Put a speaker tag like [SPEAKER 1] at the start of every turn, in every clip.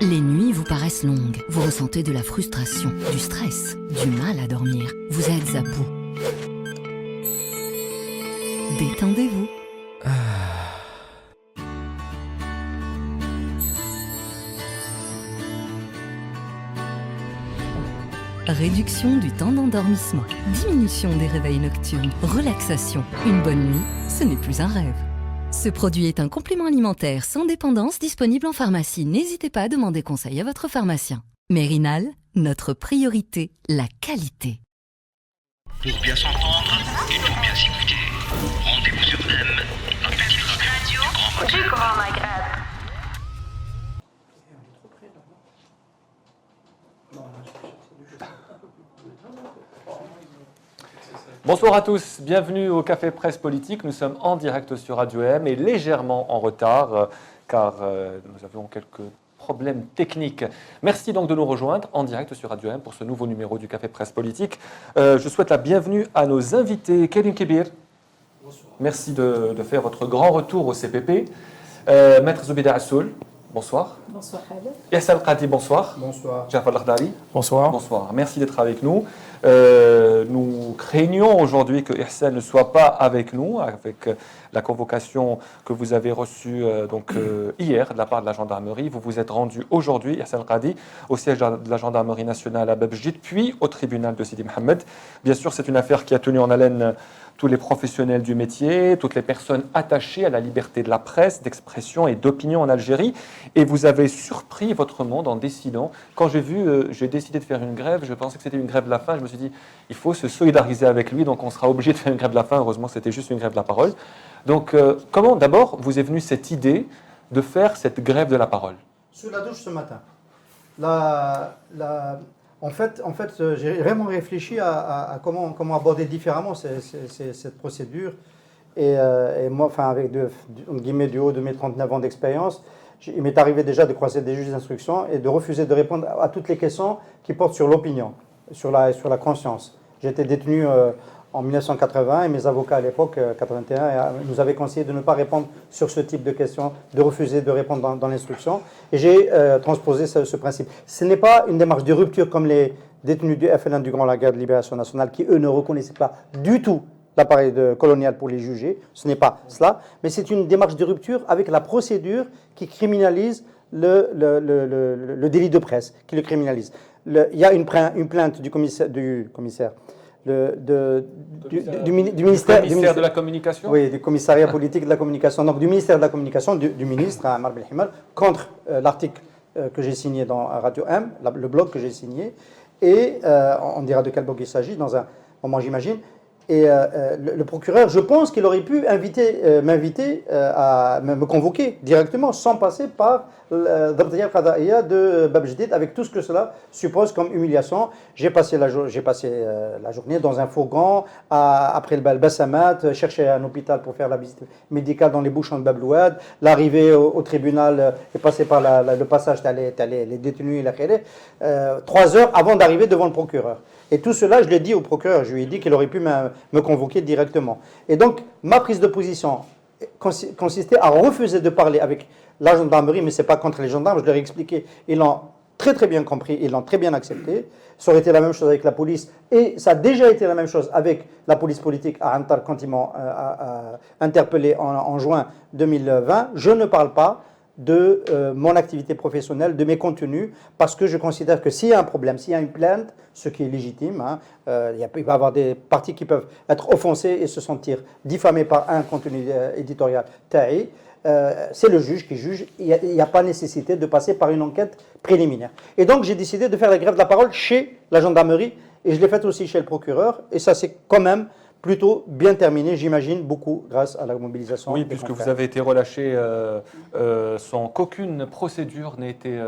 [SPEAKER 1] Les nuits vous paraissent longues. Vous ressentez de la frustration, du stress, du mal à dormir. Vous êtes à bout. Détendez-vous. Réduction du temps d'endormissement, diminution des réveils nocturnes, relaxation. Une bonne nuit, ce n'est plus un rêve. Ce produit est un complément alimentaire sans dépendance disponible en pharmacie. N'hésitez pas à demander conseil à votre pharmacien. Mérinal, notre priorité, la qualité.
[SPEAKER 2] Pour bien s'entendre et pour bien s'écouter, rendez-vous sur M, la petite radio du Grand Maghreb.
[SPEAKER 3] Bonsoir à tous, bienvenue au Café Presse Politique. Nous sommes en direct sur Radio M et légèrement en retard car nous avions quelques problèmes techniques. Merci donc de nous rejoindre en direct sur Radio M pour ce nouveau numéro du Café Presse Politique. Je souhaite la bienvenue à nos invités. Karim Kibir, merci de faire votre grand retour au CPP. Maître Zoubida Assoul, bonsoir.
[SPEAKER 4] Bonsoir Khaled.
[SPEAKER 3] Yassal Qadi, bonsoir.
[SPEAKER 5] Bonsoir.
[SPEAKER 3] Jafar Lakhdari.
[SPEAKER 5] Bonsoir.
[SPEAKER 3] Bonsoir, merci d'être avec nous. Nous craignons aujourd'hui que Ihsan ne soit pas avec nous, avec la convocation que vous avez reçue hier de la part de la gendarmerie. Vous vous êtes rendu aujourd'hui, Ihsan Qadi, au siège de la gendarmerie nationale à Bab Jidid, puis au tribunal de Sidi Mohamed. Bien sûr, c'est une affaire qui a tenu en haleine tous les professionnels du métier, toutes les personnes attachées à la liberté de la presse, d'expression et d'opinion en Algérie. Et vous avez surpris votre monde en décidant, quand j'ai décidé de faire une grève, je pensais que c'était une grève de la faim, je me suis dit, il faut se solidariser avec lui, donc on sera obligé de faire une grève de la faim. Heureusement, c'était juste une grève de la parole. Donc, comment d'abord vous est venue cette idée de faire cette grève de la parole?
[SPEAKER 5] Sous la douche ce matin. En fait, j'ai vraiment réfléchi à comment aborder différemment cette procédure. Et moi, avec du haut de mes 39 ans d'expérience, il m'est arrivé déjà de croiser des juges d'instruction et de refuser de répondre à toutes les questions qui portent sur l'opinion, sur la conscience. J'étais détenu en 1980 et mes avocats à l'époque, 81, nous avaient conseillé de ne pas répondre sur ce type de questions, de refuser de répondre dans l'instruction. Et j'ai transposé ce principe. Ce n'est pas une démarche de rupture comme les détenus du FLN du Grand Laguerre de Libération Nationale qui, eux, ne reconnaissaient pas du tout l'appareil colonial pour les juger. Ce n'est pas cela. Mais c'est une démarche de rupture avec la procédure qui criminalise le délit de presse, qui le criminalise. Il y a une plainte du commissaire du ministère
[SPEAKER 3] de la communication.
[SPEAKER 5] Oui, du commissariat politique de la communication. Donc du ministère de la communication, du ministre Ammar Belhimal, contre l'article que j'ai signé dans Radio M, le blog que j'ai signé. Et on dira de quel blog il s'agit dans un moment, j'imagine. Et le procureur, je pense qu'il aurait pu m'inviter à me convoquer directement, sans passer par l'Dabtiya Qadaiya de Bab Jidid, avec tout ce que cela suppose comme humiliation. J'ai passé la journée dans un fourgon, après le Bassamat, chercher un hôpital pour faire la visite médicale dans les bouchons de Bab Louad. L'arrivée au tribunal est passée par le passage les détenus et la khélé, 3 heures avant d'arriver devant le procureur. Et tout cela, je l'ai dit au procureur, je lui ai dit qu'il aurait pu me convoquer directement. Et donc, ma prise de position consistait à refuser de parler avec la gendarmerie, mais ce n'est pas contre les gendarmes, je leur ai expliqué. Ils l'ont très très bien compris, ils l'ont très bien accepté. Ça aurait été la même chose avec la police, et ça a déjà été la même chose avec la police politique à Antar quand ils m'ont interpellé en juin 2020. Je ne parle pas de mon activité professionnelle, de mes contenus, parce que je considère que s'il y a un problème, s'il y a une plainte, ce qui est légitime, il va y avoir des parties qui peuvent être offensées et se sentir diffamées par un contenu éditorial taillé, c'est le juge qui juge, il n'y a pas nécessité de passer par une enquête préliminaire. Et donc j'ai décidé de faire la grève de la parole chez la gendarmerie, et je l'ai faite aussi chez le procureur, et ça c'est quand même plutôt bien terminé, j'imagine, beaucoup grâce à la mobilisation.
[SPEAKER 3] Oui, puisque vous avez été relâché sans qu'aucune procédure n'ait été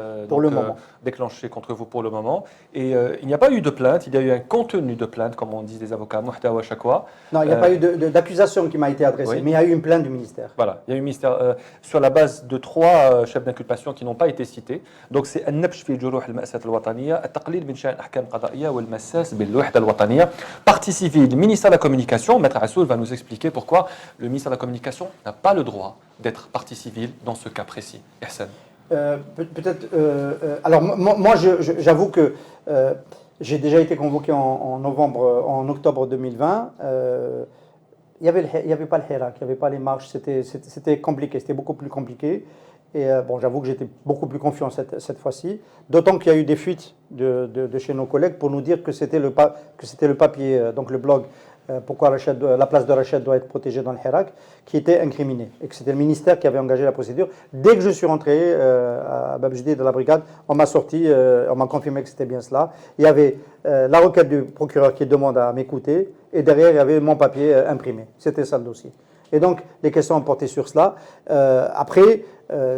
[SPEAKER 3] déclenchée contre vous pour le moment. Et il n'y a pas eu de plainte, il y a eu un contenu de plainte, comme on dit les avocats, muhtawa shakwa.
[SPEAKER 5] Non, il n'y a pas eu d'accusation qui m'a été adressée, oui. Mais il y a eu une plainte du ministère.
[SPEAKER 3] Voilà, il y a eu un ministère sur la base de 3 chefs d'inculpation qui n'ont pas été cités. Donc c'est النبش في جروح المأساة الوطنية، التقليل من شأن الأحكام القضائية والمساس بالوحدة الوطنية. Partie civile, ministère de la communication. Maître Assoul va nous expliquer pourquoi le ministère de la Communication n'a pas le droit d'être partie civile dans ce cas précis. Ihsan.
[SPEAKER 5] Peut-être. Alors moi, j'avoue que j'ai déjà été convoqué en octobre 2020. Il n'y avait pas le Hirak, il n'y avait pas les marches. C'était compliqué, c'était beaucoup plus compliqué. Et bon, j'avoue que j'étais beaucoup plus confiant cette fois-ci. D'autant qu'il y a eu des fuites de chez nos collègues pour nous dire que c'était le papier, donc le blog. Pourquoi la place de Rachid doit être protégée dans le Hirak, qui était incriminé, et que c'était le ministère qui avait engagé la procédure. Dès que je suis rentré à Babjdi de la brigade, on m'a sorti, on m'a confirmé que c'était bien cela. Il y avait la requête du procureur qui demande à m'écouter, et derrière il y avait mon papier imprimé. C'était ça le dossier. Et donc les questions ont porté sur cela. Après,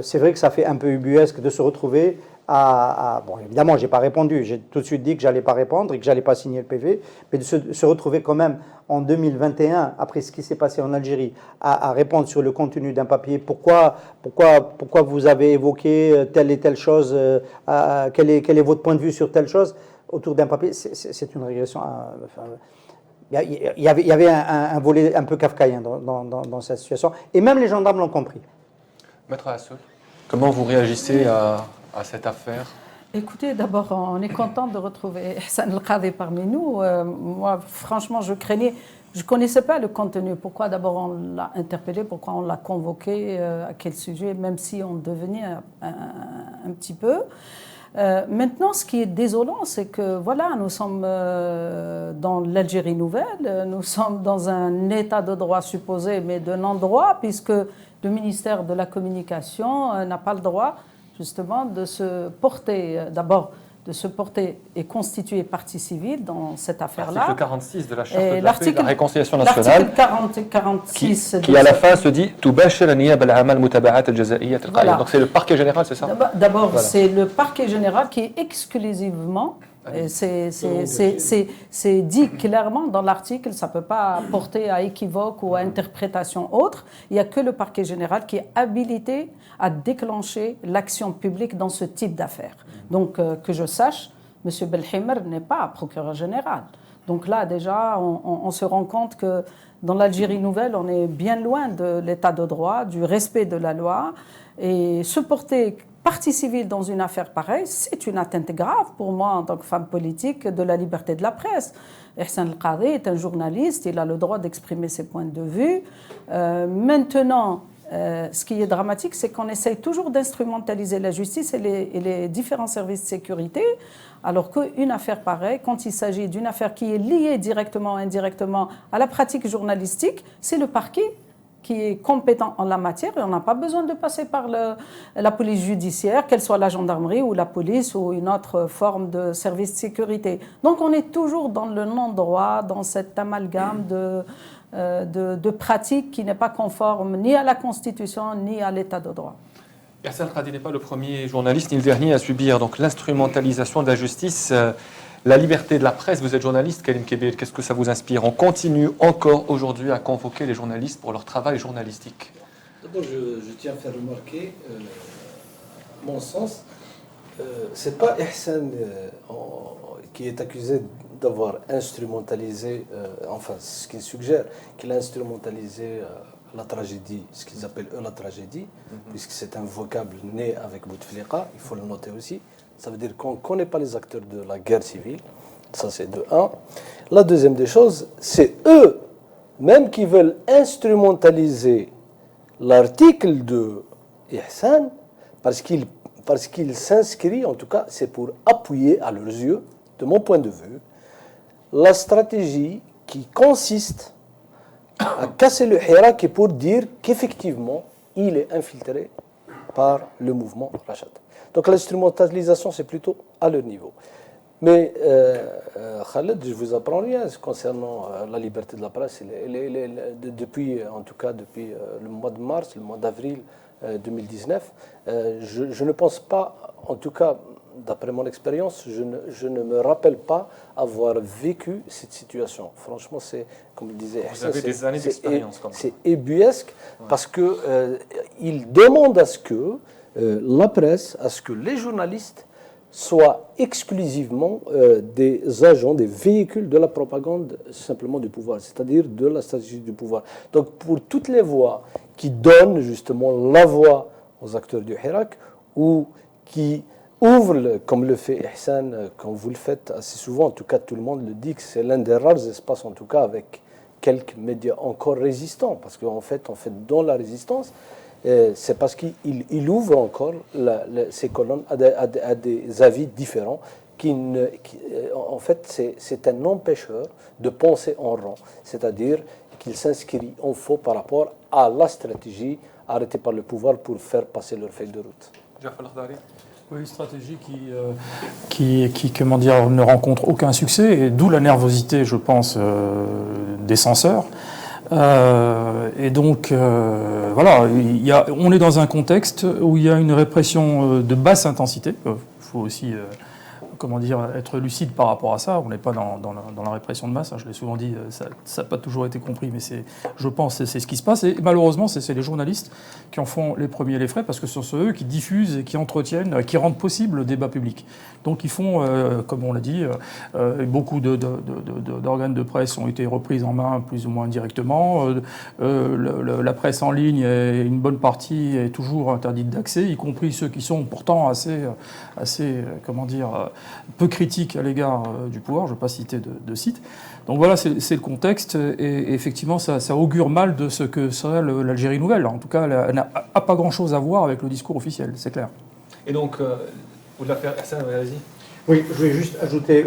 [SPEAKER 5] c'est vrai que ça fait un peu ubuesque de se retrouver bon, évidemment, je n'ai pas répondu. J'ai tout de suite dit que je n'allais pas répondre et que je n'allais pas signer le PV. Mais de se retrouver quand même en 2021, après ce qui s'est passé en Algérie, à répondre sur le contenu d'un papier. Pourquoi vous avez évoqué telle et telle chose, quel est votre point de vue sur telle chose autour d'un papier, c'est une régression. Il y avait un volet un peu kafkaïen dans cette situation. Et même les gendarmes l'ont compris.
[SPEAKER 3] Maître Hassoul, comment vous réagissez à cette affaire?
[SPEAKER 4] Écoutez, d'abord, on est content de retrouver Ihsan El Qadhi parmi nous. Moi, franchement, je craignais, je ne connaissais pas le contenu. Pourquoi d'abord on l'a interpellé, pourquoi on l'a convoqué, à quel sujet, même si on devenait un petit peu. Maintenant, ce qui est désolant, c'est que voilà, nous sommes dans l'Algérie nouvelle, nous sommes dans un état de droit supposé, mais de non-droit, puisque le ministère de la Communication n'a pas le droit justement de se porter, d'abord de se porter et constituer partie civile dans cette affaire-là.
[SPEAKER 3] L'article 46 de la Charte de la paix et de la réconciliation nationale,
[SPEAKER 4] l'article 46
[SPEAKER 3] qui à la fin se dit « Tubashir an-niyaba al-'amma al-mutaba'at al-jaza'iyyah al-qa'im ». Donc c'est le parquet général, c'est ça?
[SPEAKER 4] D'abord, voilà. C'est le parquet général qui est exclusivement, c'est dit clairement dans l'article, ça ne peut pas porter à équivoque ou à interprétation autre. Il n'y a que le parquet général qui est habilité à déclencher l'action publique dans ce type d'affaires. Donc, que je sache, M. Belhimer n'est pas procureur général. Donc là, déjà, on se rend compte que dans l'Algérie nouvelle, on est bien loin de l'état de droit, du respect de la loi. Et se porter partie civile dans une affaire pareille, c'est une atteinte grave pour moi en tant que femme politique de la liberté de la presse. Ihsan El Qadhi est un journaliste, il a le droit d'exprimer ses points de vue. Maintenant, ce qui est dramatique, c'est qu'on essaye toujours d'instrumentaliser la justice et les différents services de sécurité, alors qu'une affaire pareille, quand il s'agit d'une affaire qui est liée directement ou indirectement à la pratique journalistique, c'est le parquet qui est compétent en la matière et on n'a pas besoin de passer par la police judiciaire, qu'elle soit la gendarmerie ou la police ou une autre forme de service de sécurité. Donc on est toujours dans le non-droit, dans cet amalgame de pratiques qui n'est pas conforme ni à la Constitution ni à l'état de droit.
[SPEAKER 3] Ihsan El Qadhi n'est pas le premier journaliste ni le dernier à subir donc l'instrumentalisation de la justice. La liberté de la presse, vous êtes journaliste, Karim Kebir, qu'est-ce que ça vous inspire? On continue encore aujourd'hui à convoquer les journalistes pour leur travail journalistique.
[SPEAKER 6] D'abord, je tiens à faire remarquer, à mon sens, ce n'est pas Ihsan qui est accusé d'avoir instrumentalisé, enfin, ce qu'il suggère, qu'il a instrumentalisé la tragédie, ce qu'ils appellent eux la tragédie, puisque c'est un vocable né avec Bouteflika, il faut le noter aussi. Ça veut dire qu'on ne connaît pas les acteurs de la guerre civile. Ça, c'est de un. La deuxième des choses, c'est eux-mêmes qui veulent instrumentaliser l'article de Ihsan parce qu'il s'inscrit, en tout cas, c'est pour appuyer à leurs yeux, de mon point de vue, la stratégie qui consiste à casser le Hirak et pour dire qu'effectivement, il est infiltré par le mouvement Rachad. Donc l'instrumentalisation, c'est plutôt à leur niveau. Mais Khaled, je ne vous apprends rien concernant la liberté de la presse. Depuis le mois de mars, le mois d'avril 2019, je ne pense pas, en tout cas d'après mon expérience, je ne me rappelle pas avoir vécu cette situation. Franchement, c'est, comme le disait
[SPEAKER 3] Vous avez des années d'expérience.
[SPEAKER 6] C'est ébuesque parce qu'il demande à ce que la presse, à ce que les journalistes soient exclusivement des agents, des véhicules de la propagande simplement du pouvoir, c'est-à-dire de la stratégie du pouvoir. Donc pour toutes les voix qui donnent justement la voix aux acteurs du Hirak, ou qui ouvre, comme le fait Ihsan, quand vous le faites assez souvent, en tout cas tout le monde le dit, que c'est l'un des rares espaces, en tout cas avec quelques médias encore résistants, parce qu'en fait, dans la résistance, c'est parce qu'il ouvre encore ces colonnes à des avis différents, en fait, c'est un empêcheur de penser en rang, c'est-à-dire qu'il s'inscrit en faux par rapport à la stratégie arrêtée par le pouvoir pour faire passer leur feuille de route.
[SPEAKER 7] Oui, une stratégie qui comment dire, ne rencontre aucun succès, et d'où la nervosité, je pense, des censeurs. Et donc, voilà, on est dans un contexte où il y a une répression de basse intensité. Il faut aussi comment dire, être lucide par rapport à ça. On n'est pas dans la répression de masse, hein, je l'ai souvent dit, ça n'a pas toujours été compris, mais je pense que c'est ce qui se passe. Et malheureusement, c'est les journalistes qui en font les premiers les frais, parce que ce sont eux qui diffusent et qui entretiennent, qui rendent possible le débat public. Donc ils font, comme on l'a dit, beaucoup d'organes de presse ont été repris en main plus ou moins directement. La presse en ligne, une bonne partie est toujours interdite d'accès, y compris ceux qui sont pourtant assez comment dire, peu critiques à l'égard du pouvoir. Je ne vais pas citer de site. Donc voilà, c'est le contexte, et effectivement, ça augure mal de ce que serait l'Algérie nouvelle. En tout cas, elle n'a pas grand-chose à voir avec le discours officiel, c'est clair.
[SPEAKER 3] Et donc, vous l'avez fait, Hassan, allez-y.
[SPEAKER 5] Oui, je voulais juste ajouter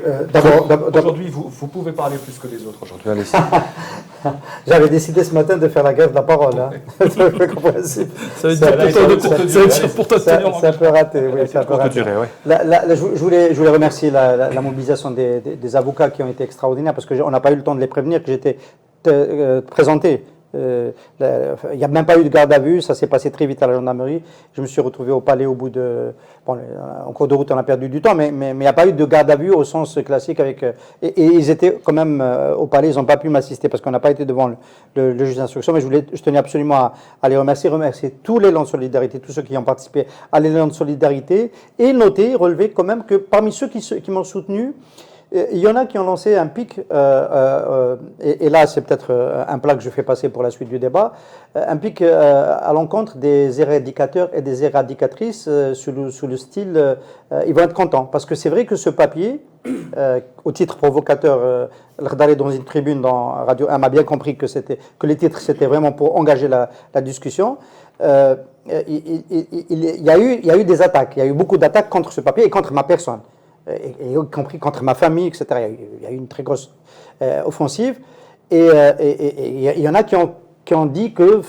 [SPEAKER 3] Aujourd'hui, vous pouvez parler plus que les autres aujourd'hui, allez-y.
[SPEAKER 5] J'avais décidé ce matin de faire la grève de la parole. Hein. C'est un peu compréhensible.
[SPEAKER 7] Ça veut dire pour toi,
[SPEAKER 5] c'est un peu raté. Oui, c'est un peu raté. Je voulais remercier la mobilisation des avocats qui ont été extraordinaires, parce qu'on n'a pas eu le temps de les prévenir que j'étais présenté. Il n'y a même pas eu de garde à vue, ça s'est passé très vite à la gendarmerie. Je me suis retrouvé au palais au bout de... Bon, en cours de route, on a perdu du temps, mais il n'y a pas eu de garde à vue au sens classique. Et ils étaient quand même au palais, ils n'ont pas pu m'assister parce qu'on n'a pas été devant le juge d'instruction. Mais je tenais absolument à les remercier tous l'élan de solidarité, tous ceux qui ont participé à l'élan de solidarité, et relever quand même que parmi ceux qui m'ont soutenu, il y en a qui ont lancé un pic, et là c'est peut-être un plat que je fais passer pour la suite du débat, un pic à l'encontre des éradicateurs et des éradicatrices sous le style ils vont être contents. Parce que c'est vrai que ce papier, au titre provocateur, L'Khdari dans une tribune dans Radio 1 a bien compris que les titres c'était vraiment pour engager la discussion. Il y a eu des attaques, il y a eu beaucoup d'attaques contre ce papier et contre ma personne. Et y compris contre ma famille, etc. Il y a eu une très grosse offensive. Et il y en a qui ont dit que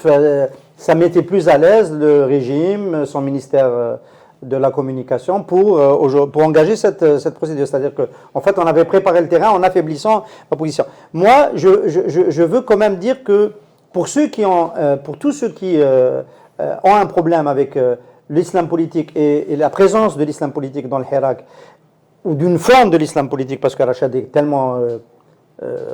[SPEAKER 5] ça mettait plus à l'aise le régime, son ministère de la communication, pour engager cette procédure. C'est-à-dire qu'en fait, on avait préparé le terrain en affaiblissant ma position. Moi, je veux quand même dire que pour tous ceux qui ont un problème avec l'islam politique et la présence de l'islam politique dans le Hirak, ou d'une forme de l'islam politique, parce que Rachad est tellement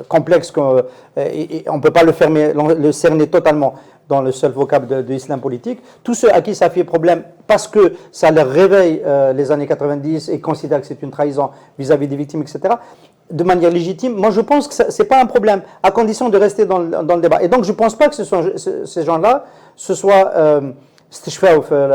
[SPEAKER 5] complexe qu'on ne peut pas le cerner totalement dans le seul vocable de l'islam politique. Tous ceux à qui ça fait problème, parce que ça leur réveille les années 90 et considèrent que c'est une trahison vis-à-vis des victimes, etc., de manière légitime, moi je pense que ce n'est pas un problème, à condition de rester dans le débat. Et donc je ne pense pas que ces gens-là, ce soit...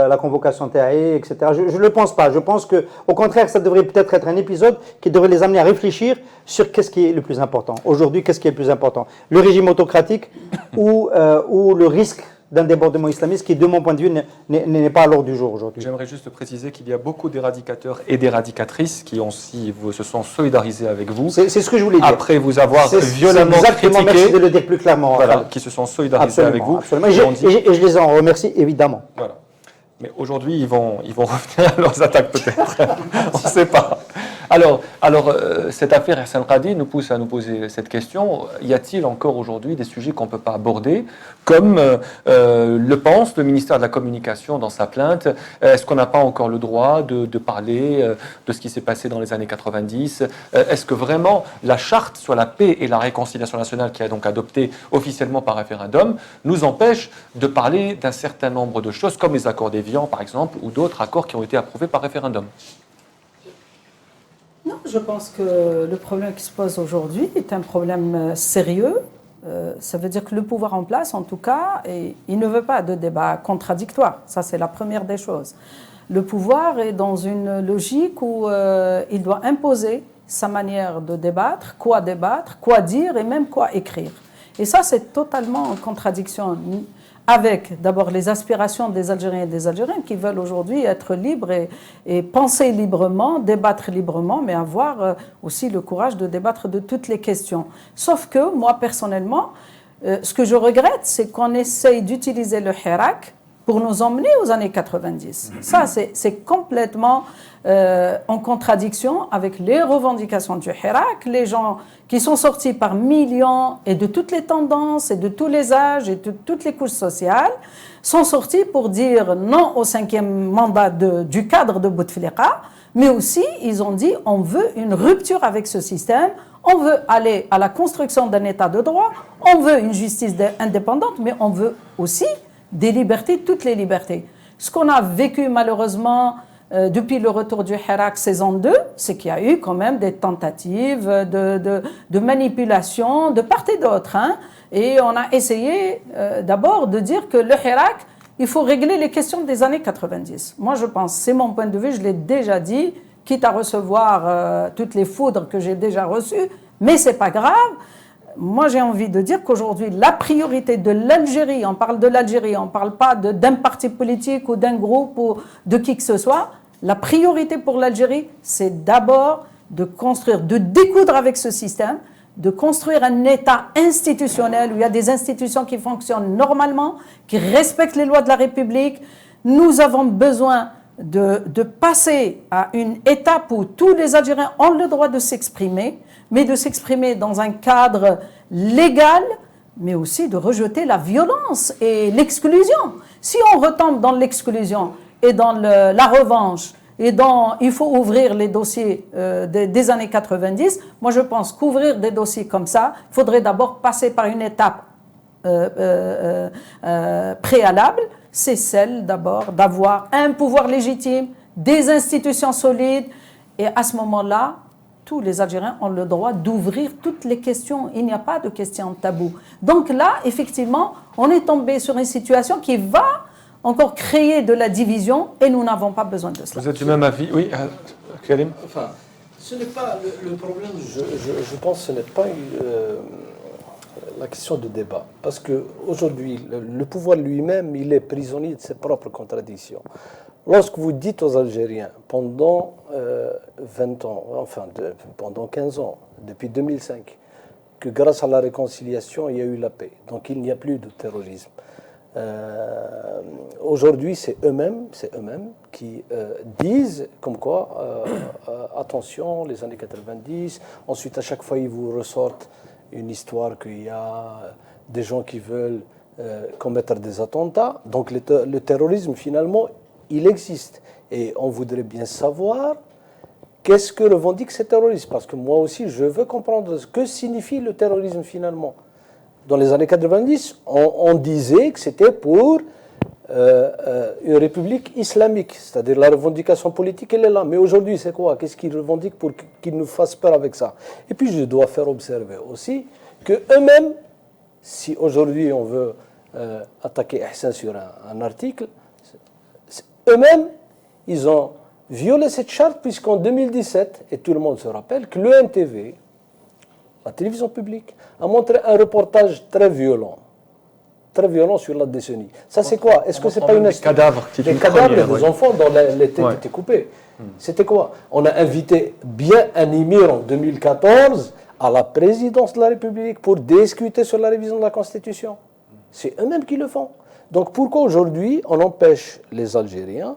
[SPEAKER 5] la convocation TAE, etc. Je ne le pense pas. Je pense qu'au contraire, ça devrait peut-être être un épisode qui devrait les amener à réfléchir sur qu'est-ce qui est le plus important. Aujourd'hui, qu'est-ce qui est le plus important? Le régime autocratique ou le risque d'un débordement islamiste qui, de mon point de vue, n'est pas à l'ordre du jour aujourd'hui.
[SPEAKER 3] J'aimerais juste préciser qu'il y a beaucoup d'éradicateurs et d'éradicatrices qui se sont solidarisés avec vous.
[SPEAKER 5] C'est ce que je voulais dire.
[SPEAKER 3] Après vous avoir violemment critiqué,
[SPEAKER 5] merci de le dire plus clairement.
[SPEAKER 3] Voilà, qui se sont solidarisés avec vous.
[SPEAKER 5] Absolument. Et je les en remercie, évidemment.
[SPEAKER 3] Voilà. Mais aujourd'hui, ils vont revenir à leurs attaques peut-être. On ne sait pas. Alors, cette affaire Ihsan Qadi nous pousse à nous poser cette question. Y a-t-il encore aujourd'hui des sujets qu'on ne peut pas aborder, comme le pense le ministère de la Communication dans sa plainte? Est-ce qu'on n'a pas encore le droit de parler de ce qui s'est passé dans les années 90? Est-ce que vraiment la charte sur la paix et la réconciliation nationale, qui est donc adoptée officiellement par référendum, nous empêche de parler d'un certain nombre de choses, comme les accords d'Évian, par exemple, ou d'autres accords qui ont été approuvés par référendum?
[SPEAKER 4] Non, je pense que le problème qui se pose aujourd'hui est un problème sérieux. Ça veut dire que le pouvoir en place, en tout cas, il ne veut pas de débat contradictoire. Ça, c'est la première des choses. le pouvoir est dans une logique où il doit imposer sa manière de débattre, quoi dire et même quoi écrire. Et ça, c'est totalement en contradiction avec d'abord les aspirations des Algériens et des Algériennes qui veulent aujourd'hui être libres et penser librement, débattre librement, mais avoir aussi le courage de débattre de toutes les questions. Sauf que moi, personnellement, ce que je regrette, c'est qu'on essaye d'utiliser le Hirak pour nous emmener aux années 90. Ça, c'est complètement en contradiction avec les revendications du Hirak. Les gens qui sont sortis par millions et de toutes les tendances et de tous les âges et de toutes les couches sociales sont sortis pour dire non au 5e mandat du cadre de Bouteflika, mais aussi ils ont dit on veut une rupture avec ce système, on veut aller à la construction d'un état de droit, on veut une justice indépendante, mais on veut aussi des libertés, toutes les libertés. Ce qu'on a vécu malheureusement depuis le retour du Hirak saison 2, c'est qu'il y a eu quand même des tentatives de manipulation de part et d'autre. Et on a essayé d'abord de dire que le Hirak, il faut régler les questions des années 90. Moi je pense, c'est mon point de vue, je l'ai déjà dit, quitte à recevoir toutes les foudres que j'ai déjà reçues, mais c'est pas grave. Moi, j'ai envie de dire qu'aujourd'hui, la priorité de l'Algérie, on parle de l'Algérie, on ne parle pas d'un parti politique ou d'un groupe ou de qui que ce soit. La priorité pour l'Algérie, c'est d'abord de construire, de découdre avec ce système, de construire un État institutionnel où il y a des institutions qui fonctionnent normalement, qui respectent les lois de la République. Nous avons besoin de passer à une étape où tous les Algériens ont le droit de s'exprimer, mais de s'exprimer dans un cadre légal, mais aussi de rejeter la violence et l'exclusion. Si on retombe dans l'exclusion et dans la revanche, et dans il faut ouvrir les dossiers des années 90, moi je pense qu'ouvrir des dossiers comme ça, il faudrait d'abord passer par une étape préalable, c'est celle d'abord d'avoir un pouvoir légitime, des institutions solides, et à ce moment-là, tous les Algériens ont le droit d'ouvrir toutes les questions. Il n'y a pas de questions taboues. Donc là, effectivement, on est tombé sur une situation qui va encore créer de la division et nous n'avons pas besoin de cela.
[SPEAKER 3] Vous êtes du même avis? Oui, Karim?
[SPEAKER 6] Enfin, ce n'est pas le problème, je pense que ce n'est pas la question de débat. Parce qu'aujourd'hui, le pouvoir lui-même, il est prisonnier de ses propres contradictions. Lorsque vous dites aux Algériens, pendant 20 ans, enfin pendant 15 ans, depuis 2005, que grâce à la réconciliation, il y a eu la paix, donc il n'y a plus de terrorisme. Aujourd'hui, c'est eux-mêmes qui disent comme quoi, attention, les années 90, ensuite à chaque fois ils vous ressortent une histoire qu'il y a des gens qui veulent commettre des attentats. Donc le terrorisme, finalement, il existe. Et on voudrait bien savoir qu'est-ce que revendique ces terroristes. Parce que moi aussi, je veux comprendre ce que signifie le terrorisme finalement. Dans les années 90, on disait que c'était pour une république islamique. C'est-à-dire la revendication politique, elle est là. Mais aujourd'hui, c'est quoi? Qu'est-ce qu'ils revendiquent pour qu'ils nous fassent peur avec ça? Et puis, je dois faire observer aussi qu'eux-mêmes, si aujourd'hui on veut attaquer Ihsan sur un article, eux-mêmes, ils ont violé cette charte puisqu'en 2017, et tout le monde se rappelle, que l'ENTV, la télévision publique, a montré un reportage très violent sur la décennie. Ça c'est quoi? Est-ce que c'est pas une
[SPEAKER 3] cadavres,
[SPEAKER 6] des cadavres des enfants dont les têtes étaient coupées? C'était quoi? On a invité bien un émir en 2014 à la présidence de la République pour discuter sur la révision de la Constitution. C'est eux-mêmes qui le font. Donc pourquoi aujourd'hui on empêche les Algériens,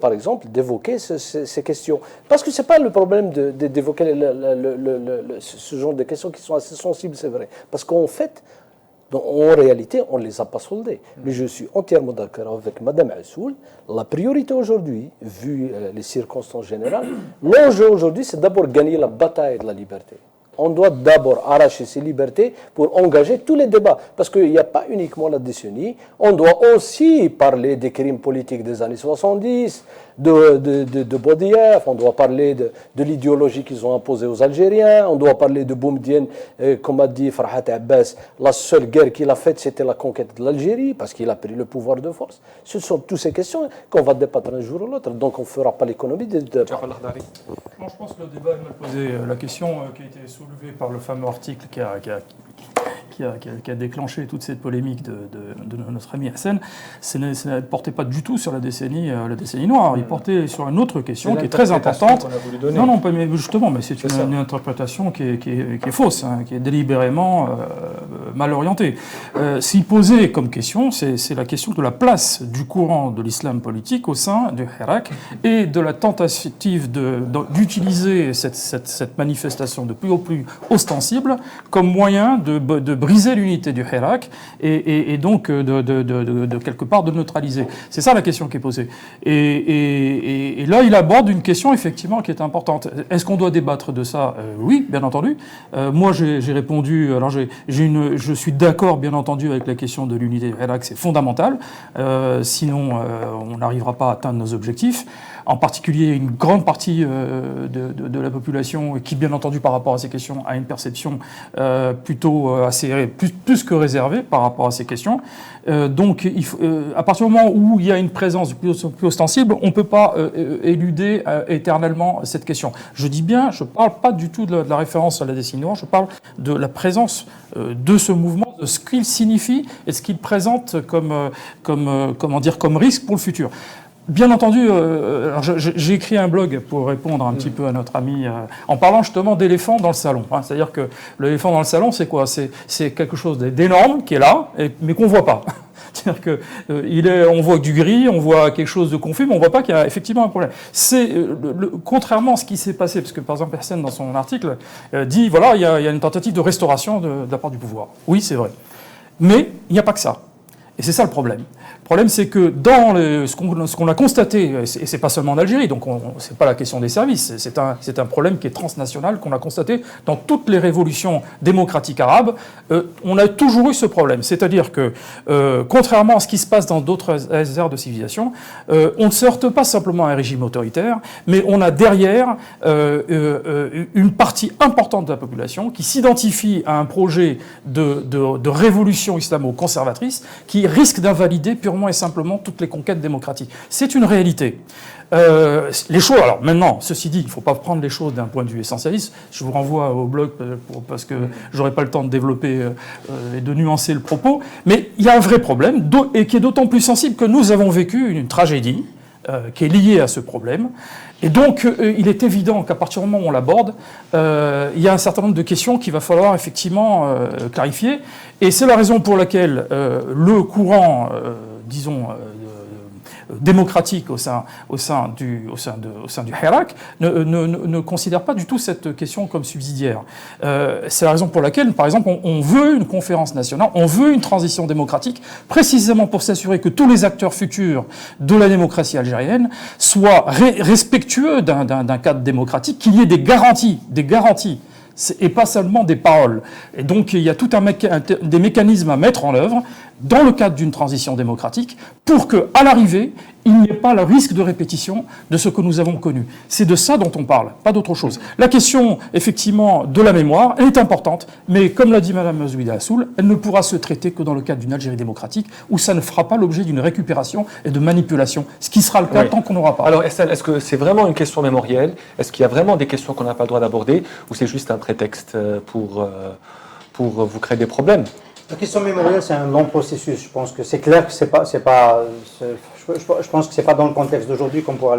[SPEAKER 6] par exemple, d'évoquer ces questions? Parce que ce n'est pas le problème d'évoquer ce genre de questions qui sont assez sensibles, c'est vrai. Parce qu'en fait, en réalité, on ne les a pas soldées. Mais je suis entièrement d'accord avec Mme Assoul. La priorité aujourd'hui, vu les circonstances générales, l'enjeu aujourd'hui, c'est d'abord gagner la bataille de la liberté. On doit d'abord arracher ces libertés pour engager tous les débats. Parce qu'il n'y a pas uniquement la décennie. On doit aussi parler des crimes politiques des années 70, de Boudiaf, on doit parler de l'idéologie qu'ils ont imposée aux Algériens, on doit parler de Boumediene, comme a dit Farhat Abbas, la seule guerre qu'il a faite, c'était la conquête de l'Algérie, parce qu'il a pris le pouvoir de force. Ce sont toutes ces questions qu'on va débattre un jour ou l'autre, donc on ne fera pas l'économie des débats.
[SPEAKER 7] Moi, je pense que le débat est mal posé. La question qui a été soulevée par le fameux article qui a déclenché toute cette polémique de notre ami Hassan, ne portait pas du tout sur la décennie noire. Il portait sur une autre question qui est très importante. Non, mais justement, mais c'est une interprétation qui est fausse, hein, qui est délibérément mal orientée. S'il posait comme question, c'est la question de la place du courant de l'islam politique au sein du Hirak et de la tentative d'utiliser cette manifestation de plus en plus ostensible comme moyen de briser l'unité du Hirak et donc de quelque part de neutraliser. C'est ça la question qui est posée. Et là, il aborde une question effectivement qui est importante. Est-ce qu'on doit débattre de ça ? Oui, bien entendu. Moi, j'ai répondu. Alors, je suis d'accord, bien entendu, avec la question de l'unité du Hirak. C'est fondamental. Sinon, on n'arrivera pas à atteindre nos objectifs. En particulier, une grande partie de la population qui, bien entendu, par rapport à ces questions, a une perception plutôt plus que réservée par rapport à ces questions. Donc, à partir du moment où il y a une présence plus ostensible, on ne peut pas éluder éternellement cette question. Je dis bien, je ne parle pas du tout de la référence à la décennie noire, je parle de la présence de ce mouvement, de ce qu'il signifie et ce qu'il présente comme risque pour le futur. Bien entendu, j'ai écrit un blog pour répondre un petit peu à notre ami, en parlant justement d'éléphant dans le salon. Hein. C'est-à-dire que l'éléphant dans le salon, c'est quoi ? C'est quelque chose d'énorme qui est là, mais qu'on ne voit pas. C'est-à-dire qu'on voit du gris, on voit quelque chose de confus, mais on ne voit pas qu'il y a effectivement un problème. Contrairement à ce qui s'est passé, parce que par exemple Hersen, dans son article, dit voilà, il y a une tentative de restauration de la part du pouvoir. Oui, c'est vrai. Mais il n'y a pas que ça. Et c'est ça le problème. Le problème, c'est que dans ce qu'on a constaté, et c'est pas seulement en Algérie, donc c'est pas la question des services, c'est un problème qui est transnational, qu'on a constaté dans toutes les révolutions démocratiques arabes, on a toujours eu ce problème. C'est-à-dire que, contrairement à ce qui se passe dans d'autres aires de civilisation, on ne se heurte pas simplement à un régime autoritaire, mais on a derrière une partie importante de la population qui s'identifie à un projet de révolution islamo-conservatrice qui risque d'invalider purement et simplement toutes les conquêtes démocratiques. C'est une réalité. Les choses, alors maintenant, ceci dit, il ne faut pas prendre les choses d'un point de vue essentialiste. Je vous renvoie au blog parce que je n'aurai pas le temps de développer et de nuancer le propos. Mais il y a un vrai problème et qui est d'autant plus sensible que nous avons vécu une tragédie qui est liée à ce problème. Et donc, il est évident qu'à partir du moment où on l'aborde, il y a un certain nombre de questions qu'il va falloir effectivement clarifier. Et c'est la raison pour laquelle le courant, démocratique au sein du Hirak ne considère pas du tout cette question comme subsidiaire. C'est la raison pour laquelle, par exemple, on veut une conférence nationale, on veut une transition démocratique, précisément pour s'assurer que tous les acteurs futurs de la démocratie algérienne soient respectueux d'un cadre démocratique, qu'il y ait des garanties, et pas seulement des paroles. Et donc, il y a tout des mécanismes à mettre en œuvre dans le cadre d'une transition démocratique pour qu'à l'arrivée, il n'y ait pas le risque de répétition de ce que nous avons connu. C'est de ça dont on parle, pas d'autre chose. La question, effectivement, de la mémoire, elle est importante, mais comme l'a dit Mme Zouida Assoul, elle ne pourra se traiter que dans le cadre d'une Algérie démocratique où ça ne fera pas l'objet d'une récupération et de manipulation, ce qui sera le cas tant qu'on n'aura pas.
[SPEAKER 3] Alors, Estelle, est-ce que c'est vraiment une question mémorielle ? Est-ce qu'il y a vraiment des questions qu'on n'a pas le droit d'aborder ou c'est juste un prétexte pour vous créer des problèmes ?
[SPEAKER 5] La question mémorielle, c'est un long processus. Je pense que c'est clair que je pense que c'est pas dans le contexte d'aujourd'hui qu'on pourra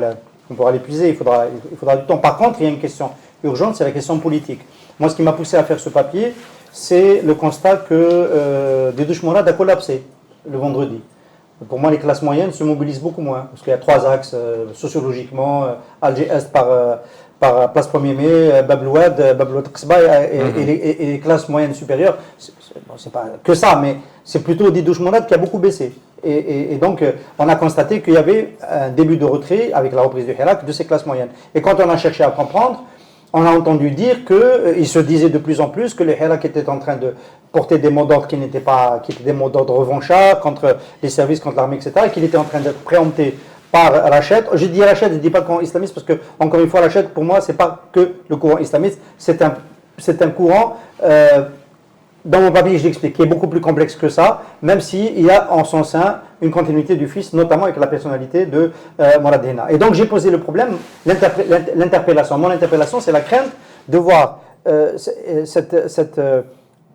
[SPEAKER 5] l'épuiser. Il faudra du temps. Par contre, il y a une question urgente, c'est la question politique. Moi, ce qui m'a poussé à faire ce papier, c'est le constat que Dédouche Mourad a collapsé le vendredi. Pour moi, les classes moyennes se mobilisent beaucoup moins, parce qu'il y a trois axes sociologiquement, Alger-Est par Place 1er mai, Bab Louad Qsba et les classes moyennes supérieures. C'est pas que ça, mais c'est plutôt Dédouche Mourad qui a beaucoup baissé. Et donc, on a constaté qu'il y avait un début de retrait avec la reprise du Hirak de ces classes moyennes. Et quand on a cherché à comprendre, On a entendu dire qu'il se disait de plus en plus que le Hirak était en train de porter des mots d'ordre qui étaient des mots d'ordre revanchards contre les services, contre l'armée, etc. Et qu'il était en train d'être préempté par Rached. Je dis Rached, je ne dis pas courant islamiste parce que, encore une fois, Rached, pour moi, ce n'est pas que le courant islamiste, c'est un courant, dans mon papier, je l'explique, qui est beaucoup plus complexe que ça, même s'il y a en son sein une continuité du fils, notamment avec la personnalité de Morad Henna. Et donc, j'ai posé le problème, l'interpellation. Mon interpellation, c'est la crainte de voir cette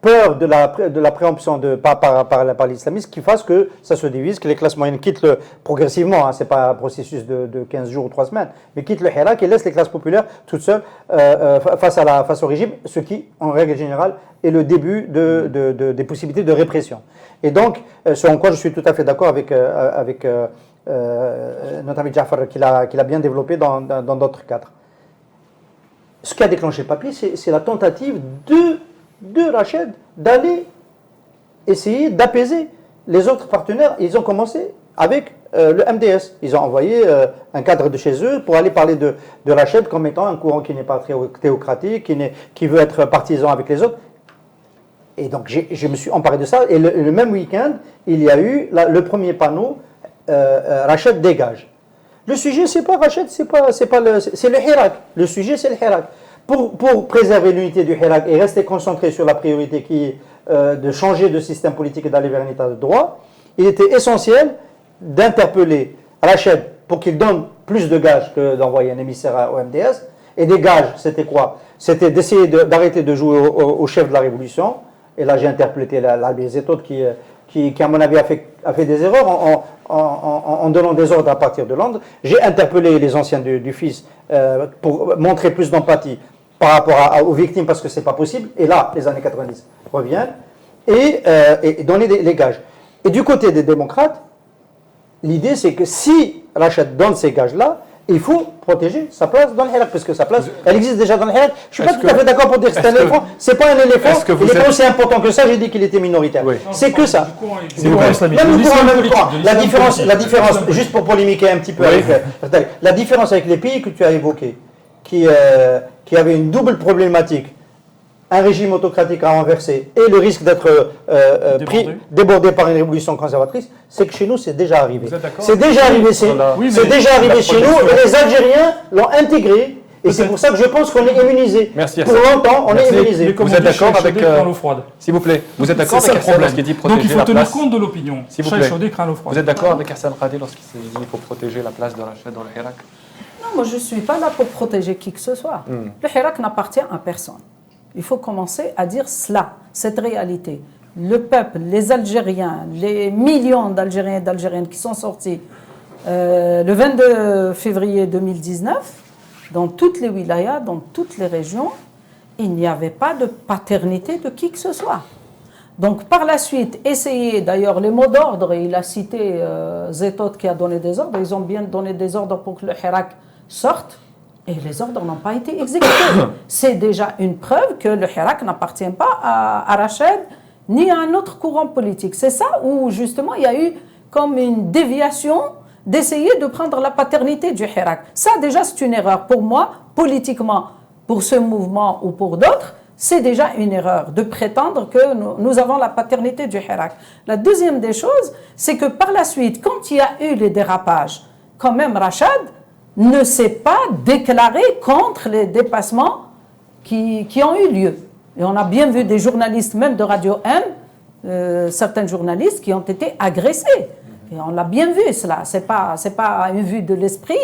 [SPEAKER 5] peur de la préemption par l'islamisme qui fasse que ça se divise, que les classes moyennes quittent progressivement, ce n'est pas un processus de 15 jours ou 3 semaines, mais quittent le Hirak et laissent les classes populaires toutes seules face au régime, ce qui, en règle générale, est le début des possibilités de répression. Et donc, ce en quoi je suis tout à fait d'accord avec notre ami Jafar, qu'il a bien développé dans d'autres cadres. Ce qui a déclenché le papier, c'est la tentative de Rached d'aller essayer d'apaiser les autres partenaires. Ils ont commencé avec le MDS. Ils ont envoyé un cadre de chez eux pour aller parler de Rached comme étant un courant qui n'est pas théocratique, qui veut être partisan avec les autres. Et donc je me suis emparé de ça. Et le même week-end, il y a eu le premier panneau Rached dégage. Le sujet, c'est pas Rached, c'est le Hirak. Le sujet, c'est le Hirak. Pour préserver l'unité du Hirak et rester concentré sur la priorité qui est de changer de système politique et d'aller vers un état de droit, il était essentiel d'interpeller Rached pour qu'il donne plus de gages que d'envoyer un émissaire au MDS. Et des gages, c'était quoi? C'était d'essayer d'arrêter de jouer au chef de la révolution. Et là, j'ai interpellé l'Albi Zetot qui, à mon avis, a fait des erreurs en donnant des ordres à partir de Londres. J'ai interpellé les anciens du fils pour montrer plus d'empathie par rapport aux victimes, parce que ce n'est pas possible. Et là, les années 90 reviennent et donner les gages. Et du côté des démocrates, l'idée, c'est que si Rached donne ces gages-là, il faut protéger sa place dans le Hirak, parce que sa place, elle existe déjà dans le Hirak. Je ne suis pas tout à fait d'accord pour dire que c'est un éléphant. Ce n'est pas un éléphant, il n'est pas aussi important que ça, j'ai dit qu'il était minoritaire. Oui. C'est que ça. Même le courant, la différence, juste pour polémiquer un petit peu avec la différence avec les pays que tu as évoqués, qui avaient une double problématique, un régime autocratique à renverser et le risque d'être débordé par une révolution conservatrice, c'est que chez nous, c'est déjà arrivé. C'est déjà arrivé, chez nous, et les Algériens l'ont intégré, et c'est pour ça que je pense qu'on est immunisé.
[SPEAKER 3] Merci.
[SPEAKER 5] Pour longtemps, on est immunisé.
[SPEAKER 3] Vous êtes d'accord avec l'eau froide? S'il vous plaît, vous êtes d'accord avec Hassan lorsqu'il dit protéger la place?
[SPEAKER 7] Donc il faut tenir compte de l'opinion.
[SPEAKER 3] S'il vous plaît, vous êtes d'accord avec Hassan Khadi lorsqu'il dit qu'il faut protéger la place de Rached dans le Hirak?
[SPEAKER 4] Non, moi je ne suis pas là pour protéger qui que ce soit. Le Hirak n'appartient à personne. Il faut commencer à dire cela, cette réalité. Le peuple, les Algériens, les millions d'Algériens et d'Algériennes qui sont sortis le 22 février 2019, dans toutes les wilayas, dans toutes les régions, il n'y avait pas de paternité de qui que ce soit. Donc par la suite, essayer, d'ailleurs les mots d'ordre, il a cité Zetot qui a donné des ordres, ils ont bien donné des ordres pour que le Hirak sorte. Et les ordres n'ont pas été exécutés. C'est déjà une preuve que le Hirak n'appartient pas à Rached ni à un autre courant politique. C'est ça où justement il y a eu comme une déviation d'essayer de prendre la paternité du Hirak. Ça déjà c'est une erreur. Pour moi, politiquement, pour ce mouvement ou pour d'autres, c'est déjà une erreur de prétendre que nous avons la paternité du Hirak. La deuxième des choses, c'est que par la suite, quand il y a eu les dérapages, quand même Rached ne s'est pas déclaré contre les dépassements qui ont eu lieu. Et on a bien vu des journalistes, même de Radio M, certains journalistes qui ont été agressés. Et on l'a bien vu cela. C'est pas une vue de l'esprit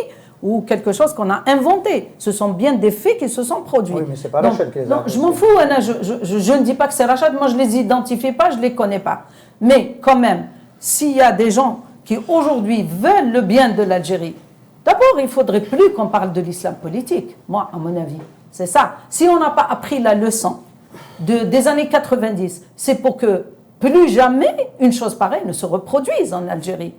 [SPEAKER 4] ou quelque chose qu'on a inventé. Ce sont bien des faits qui se sont produits.
[SPEAKER 5] Oui, mais c'est pas Rached qui les a.
[SPEAKER 4] Non, je m'en fous, Anna, je ne dis pas que c'est Rached, moi je les identifie pas, je les connais pas. Mais quand même, s'il y a des gens qui aujourd'hui veulent le bien de l'Algérie, d'abord, il ne faudrait plus qu'on parle de l'islam politique, moi, à mon avis. C'est ça. Si on n'a pas appris la leçon des années 90, c'est pour que plus jamais une chose pareille ne se reproduise en Algérie.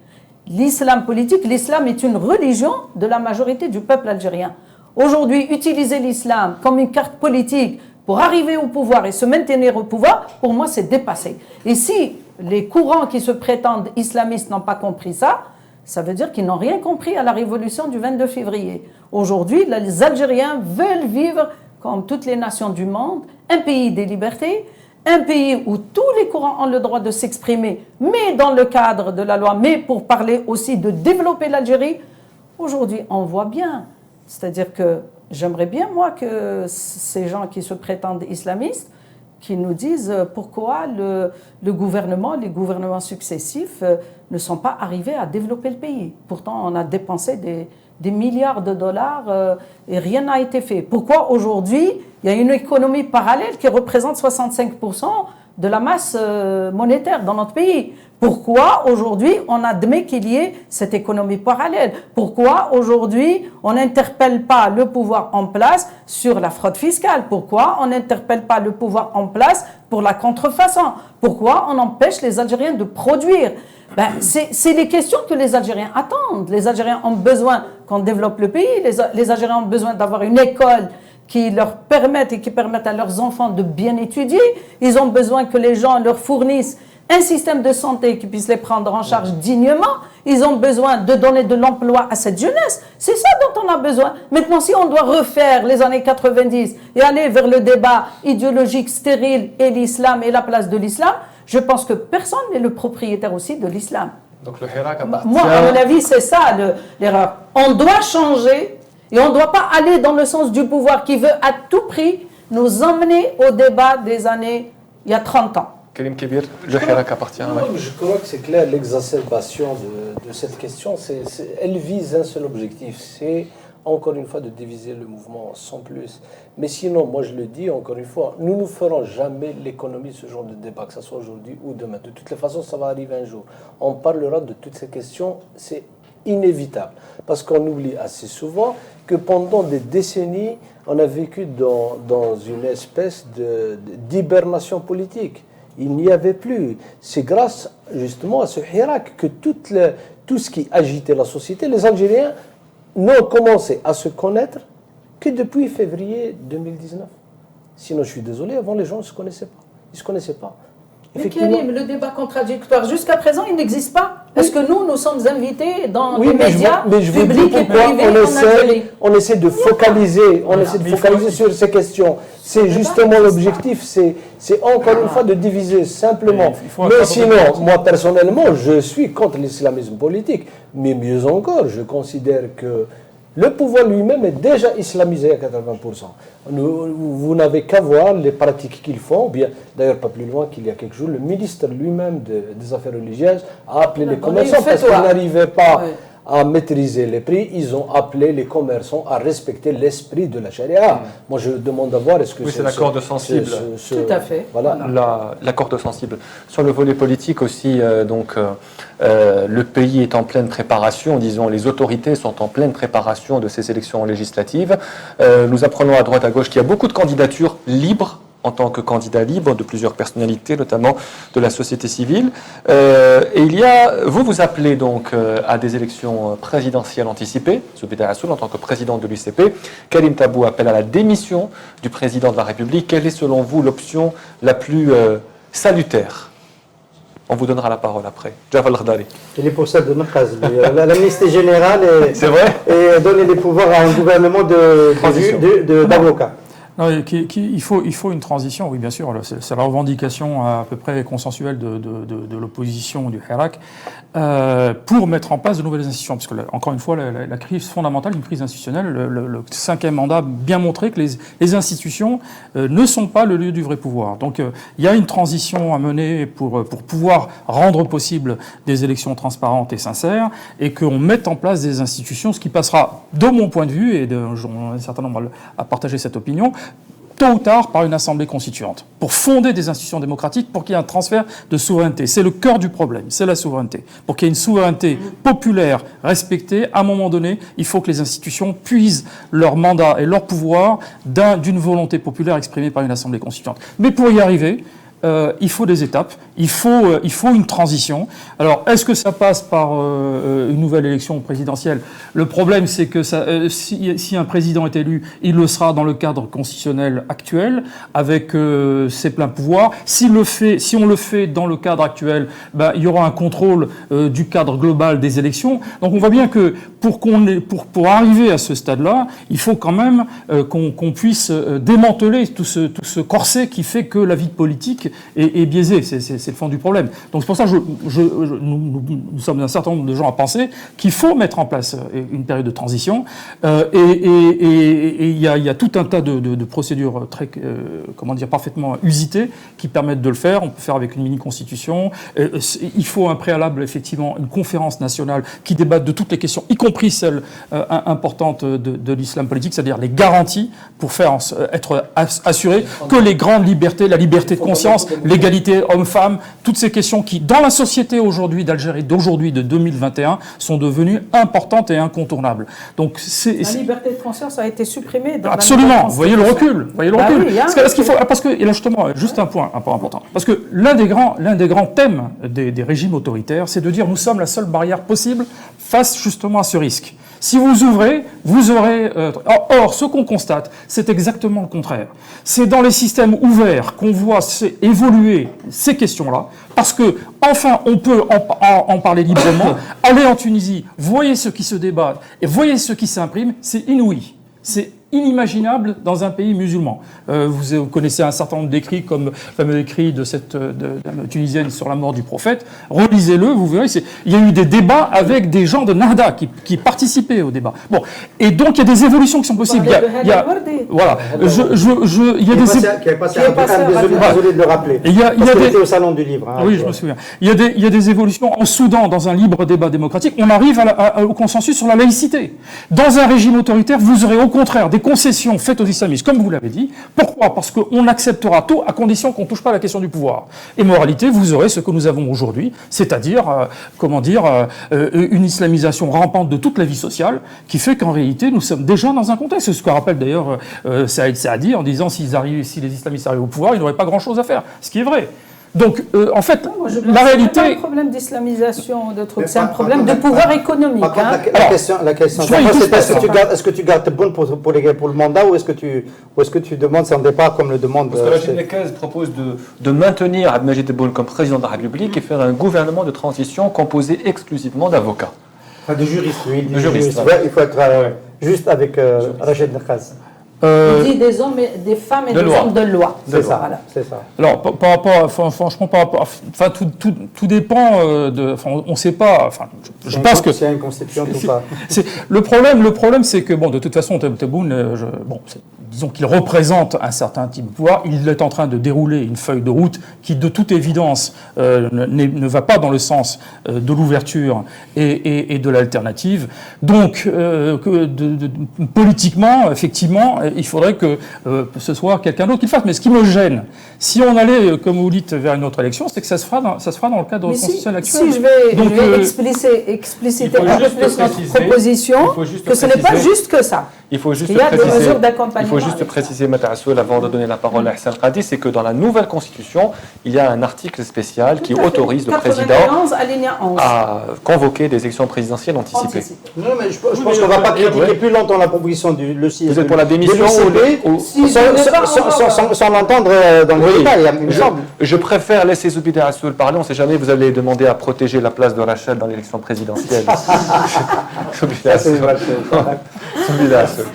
[SPEAKER 4] L'islam politique, l'islam est une religion de la majorité du peuple algérien. Aujourd'hui, utiliser l'islam comme une carte politique pour arriver au pouvoir et se maintenir au pouvoir, pour moi, c'est dépassé. Et si les courants qui se prétendent islamistes n'ont pas compris ça, ça veut dire qu'ils n'ont rien compris à la révolution du 22 février. Aujourd'hui, les Algériens veulent vivre comme toutes les nations du monde, un pays des libertés, un pays où tous les courants ont le droit de s'exprimer, mais dans le cadre de la loi, mais pour parler aussi de développer l'Algérie. Aujourd'hui, on voit bien. C'est-à-dire que j'aimerais bien, moi, que ces gens qui se prétendent islamistes, qui nous disent pourquoi les gouvernements successifs ne sont pas arrivés à développer le pays. Pourtant, on a dépensé des milliards de dollars et rien n'a été fait. Pourquoi aujourd'hui, il y a une économie parallèle qui représente 65% de la masse monétaire dans notre pays? Pourquoi aujourd'hui on admet qu'il y ait cette économie parallèle? Pourquoi aujourd'hui on n'interpelle pas le pouvoir en place sur la fraude fiscale? Pourquoi on n'interpelle pas le pouvoir en place pour la contrefaçon? Pourquoi on empêche les Algériens de produire? C'est les questions que les Algériens attendent. Les Algériens ont besoin qu'on développe le pays. Les Algériens ont besoin d'avoir une école qui leur permette et qui permette à leurs enfants de bien étudier. Ils ont besoin que les gens leur fournissent un système de santé qui puisse les prendre en charge dignement. Ils ont besoin de donner de l'emploi à cette jeunesse. C'est ça dont on a besoin. Maintenant, si on doit refaire les années 90 et aller vers le débat idéologique stérile et l'islam et la place de l'islam, je pense que personne n'est le propriétaire aussi de l'islam.
[SPEAKER 3] Donc le Hirak appartient...
[SPEAKER 4] Moi, à mon avis, c'est ça l'erreur. On doit changer et on ne doit pas aller dans le sens du pouvoir qui veut à tout prix nous emmener au débat des années il y a 30 ans.
[SPEAKER 3] Karim Kébir, le Hirak appartient.
[SPEAKER 6] Je crois que c'est clair, l'exacerbation de cette question, elle vise un seul objectif, c'est encore une fois de diviser le mouvement sans plus. Mais sinon, moi je le dis encore une fois, nous ne ferons jamais l'économie de ce genre de débat, que ce soit aujourd'hui ou demain. De toutes les façons, ça va arriver un jour. On parlera de toutes ces questions, c'est inévitable. Parce qu'on oublie assez souvent que pendant des décennies, on a vécu dans une espèce d'hibernation politique. Il n'y avait plus. C'est grâce justement à ce Hirak que tout ce qui agitait la société, les Algériens n'ont commencé à se connaître que depuis février 2019. Sinon, je suis désolé, avant les gens ne se connaissaient pas. Ils ne se connaissaient pas.
[SPEAKER 4] Mais Karim, le débat contradictoire, jusqu'à présent, il n'existe pas. Est-ce que nous sommes invités dans les médias publics et privés en Algérie?
[SPEAKER 6] On essaie de focaliser, sur ces questions. C'est justement l'objectif, c'est encore une fois de diviser simplement. Mais sinon, moi personnellement, je suis contre l'islamisme politique. Mais mieux encore, je considère que le pouvoir lui-même est déjà islamisé à 80%. Vous n'avez qu'à voir les pratiques qu'ils font, bien d'ailleurs pas plus loin qu'il y a quelques jours, le ministre lui-même des Affaires religieuses a appelé les commerçants parce qu'ils n'arrivaient pas à maîtriser les prix, ils ont appelé les commerçants à respecter l'esprit de la charia. Moi je demande à voir est-ce que
[SPEAKER 3] c'est l'accord de sensible.
[SPEAKER 4] Tout à fait.
[SPEAKER 3] Voilà. L'accord de sensible. Sur le volet politique aussi, le pays est en pleine préparation, disons, les autorités sont en pleine préparation de ces élections législatives. Nous apprenons à droite à gauche qu'il y a beaucoup de candidatures libres en tant que candidat libre de plusieurs personnalités, notamment de la société civile. Et vous appelez donc à des élections présidentielles anticipées, Zoubida Assoul en tant que président de l'UCP. Karim Tabou appelle à la démission du président de la République. Quelle est selon vous l'option la plus salutaire? On vous donnera la parole après. Jafal Ghdari.
[SPEAKER 5] Il est pour ça de Nokaz. L'amnistie générale et donner les pouvoirs à un gouvernement d'avocats.
[SPEAKER 7] Non, il faut une transition, oui bien sûr, c'est la revendication à peu près consensuelle de l'opposition du Hirak pour mettre en place de nouvelles institutions, parce que encore une fois la crise fondamentale, une crise institutionnelle, le cinquième mandat a bien montré que les institutions ne sont pas le lieu du vrai pouvoir. Donc il y a une transition à mener pour pouvoir rendre possible des élections transparentes et sincères, et qu'on mette en place des institutions, ce qui passera, de mon point de vue, et un certain nombre à partager cette opinion, tôt ou tard par une assemblée constituante, pour fonder des institutions démocratiques, pour qu'il y ait un transfert de souveraineté. C'est le cœur du problème, c'est la souveraineté. Pour qu'il y ait une souveraineté populaire respectée, à un moment donné, il faut que les institutions puisent leur mandat et leur pouvoir d'une volonté populaire exprimée par une assemblée constituante. Mais pour y arriver, il faut des étapes, il faut une transition. Alors, est-ce que ça passe par une nouvelle élection présidentielle? Le problème, c'est que si un président est élu, il le sera dans le cadre constitutionnel actuel, avec ses pleins pouvoirs. Si on le fait dans le cadre actuel, il y aura un contrôle du cadre global des élections. Donc, on voit bien que pour arriver à ce stade-là, il faut quand même qu'on puisse démanteler tout ce corset qui fait que la vie politique est biaisé, c'est le fond du problème. Donc c'est pour ça que nous sommes un certain nombre de gens à penser qu'il faut mettre en place une période de transition et il y a tout un tas de procédures parfaitement usitées qui permettent de le faire. On peut faire avec une mini-constitution. Il faut un préalable, effectivement, une conférence nationale qui débatte de toutes les questions, y compris celles importantes de l'islam politique, c'est-à-dire les garanties pour être assuré que les grandes libertés, la liberté de conscience, l'égalité homme-femme, toutes ces questions qui, dans la société aujourd'hui d'Algérie, d'aujourd'hui, de 2021, sont devenues importantes et incontournables. Donc, la
[SPEAKER 4] liberté de conscience a été supprimée dans
[SPEAKER 7] absolument, vous voyez le recul. Oui, parce que, et là justement, juste un point important, parce que l'un des grands thèmes des régimes autoritaires, c'est de dire nous sommes la seule barrière possible face justement à ce risque. Si vous ouvrez, vous aurez... Or, ce qu'on constate, c'est exactement le contraire. C'est dans les systèmes ouverts qu'on voit évoluer ces questions-là, parce que, enfin, on peut en parler librement. Allez en Tunisie, voyez ce qui se débat, et voyez ce qui s'imprime, c'est inouï. C'est inimaginable dans un pays musulman. Vous connaissez un certain nombre d'écrits, comme le fameux écrit de cette Tunisienne sur la mort du prophète. Relisez-le, vous verrez. Il y a eu des débats avec des gens de Nahda qui participaient au débat. Bon, et donc il y a des évolutions qui sont possibles. Il y a
[SPEAKER 5] désolé de le rappeler. Il y a des au salon du livre.
[SPEAKER 7] Oui, je me souviens. Il y a des évolutions en Soudan dans un libre débat démocratique. On arrive au consensus sur la laïcité. Dans un régime autoritaire, vous aurez au contraire des concessions faites aux islamistes, comme vous l'avez dit. Pourquoi? Parce qu'on acceptera tout à condition qu'on ne touche pas à la question du pouvoir. Et moralité, vous aurez ce que nous avons aujourd'hui, c'est-à-dire, une islamisation rampante de toute la vie sociale, qui fait qu'en réalité, nous sommes déjà dans un contexte. C'est ce que rappelle d'ailleurs Saïd Saadi en disant si les islamistes arrivent au pouvoir, ils n'auraient pas grand-chose à faire. Ce qui est vrai. Donc, en fait, la réalité...
[SPEAKER 4] C'est pas un problème d'islamisation, de trucs, c'est un problème de pouvoir économique.
[SPEAKER 5] La question c'est est-ce que tu gardes Tebboune pour le mandat ou est-ce que tu demandes son départ comme le demande...
[SPEAKER 3] Parce que Rachid Nekaz propose de maintenir Abdelmajid Tebboune comme président de la République et faire un gouvernement de transition composé exclusivement d'avocats.
[SPEAKER 5] De juristes, oui.
[SPEAKER 3] De juristes.
[SPEAKER 5] Ouais, il faut être juste avec Rachid Nekaz.
[SPEAKER 4] On dit des hommes, des femmes et des hommes de loi.
[SPEAKER 5] C'est ça, voilà. C'est ça.
[SPEAKER 7] Alors, par rapport, franchement, tout dépend on ne sait pas. Enfin, je pense que
[SPEAKER 5] c'est une constitution ou pas.
[SPEAKER 7] Le problème, c'est que de toute façon, Tebboune, disons qu'il représente un certain type de pouvoir. Il est en train de dérouler une feuille de route qui, de toute évidence, ne va pas dans le sens de l'ouverture et de l'alternative. Donc, politiquement, effectivement, il faudrait que ce soit quelqu'un d'autre qui le fasse. Mais ce qui me gêne, si on allait, comme vous dites, vers une autre élection, c'est que ça se fera dans le cadre constitutionnel actuel.
[SPEAKER 4] Si je vais expliciter un peu plus notre proposition, que ce n'est pas juste que ça.
[SPEAKER 3] Il faut juste
[SPEAKER 4] préciser,
[SPEAKER 3] Matassoul, avant de donner la parole à Hassan Qadi, c'est que dans la nouvelle constitution, il y a un article spécial qui autorise le président à convoquer des élections présidentielles anticipées.
[SPEAKER 5] Non, mais je pense qu'on ne va pas critiquer plus longtemps la proposition du CIS.
[SPEAKER 3] Vous êtes pour la démission
[SPEAKER 5] sans l'entendre dans le détail, il me semble.
[SPEAKER 3] Je préfère laisser Zoubida Rassoul parler. On ne sait jamais, vous allez demander à protéger la place de Rachel dans l'élection présidentielle.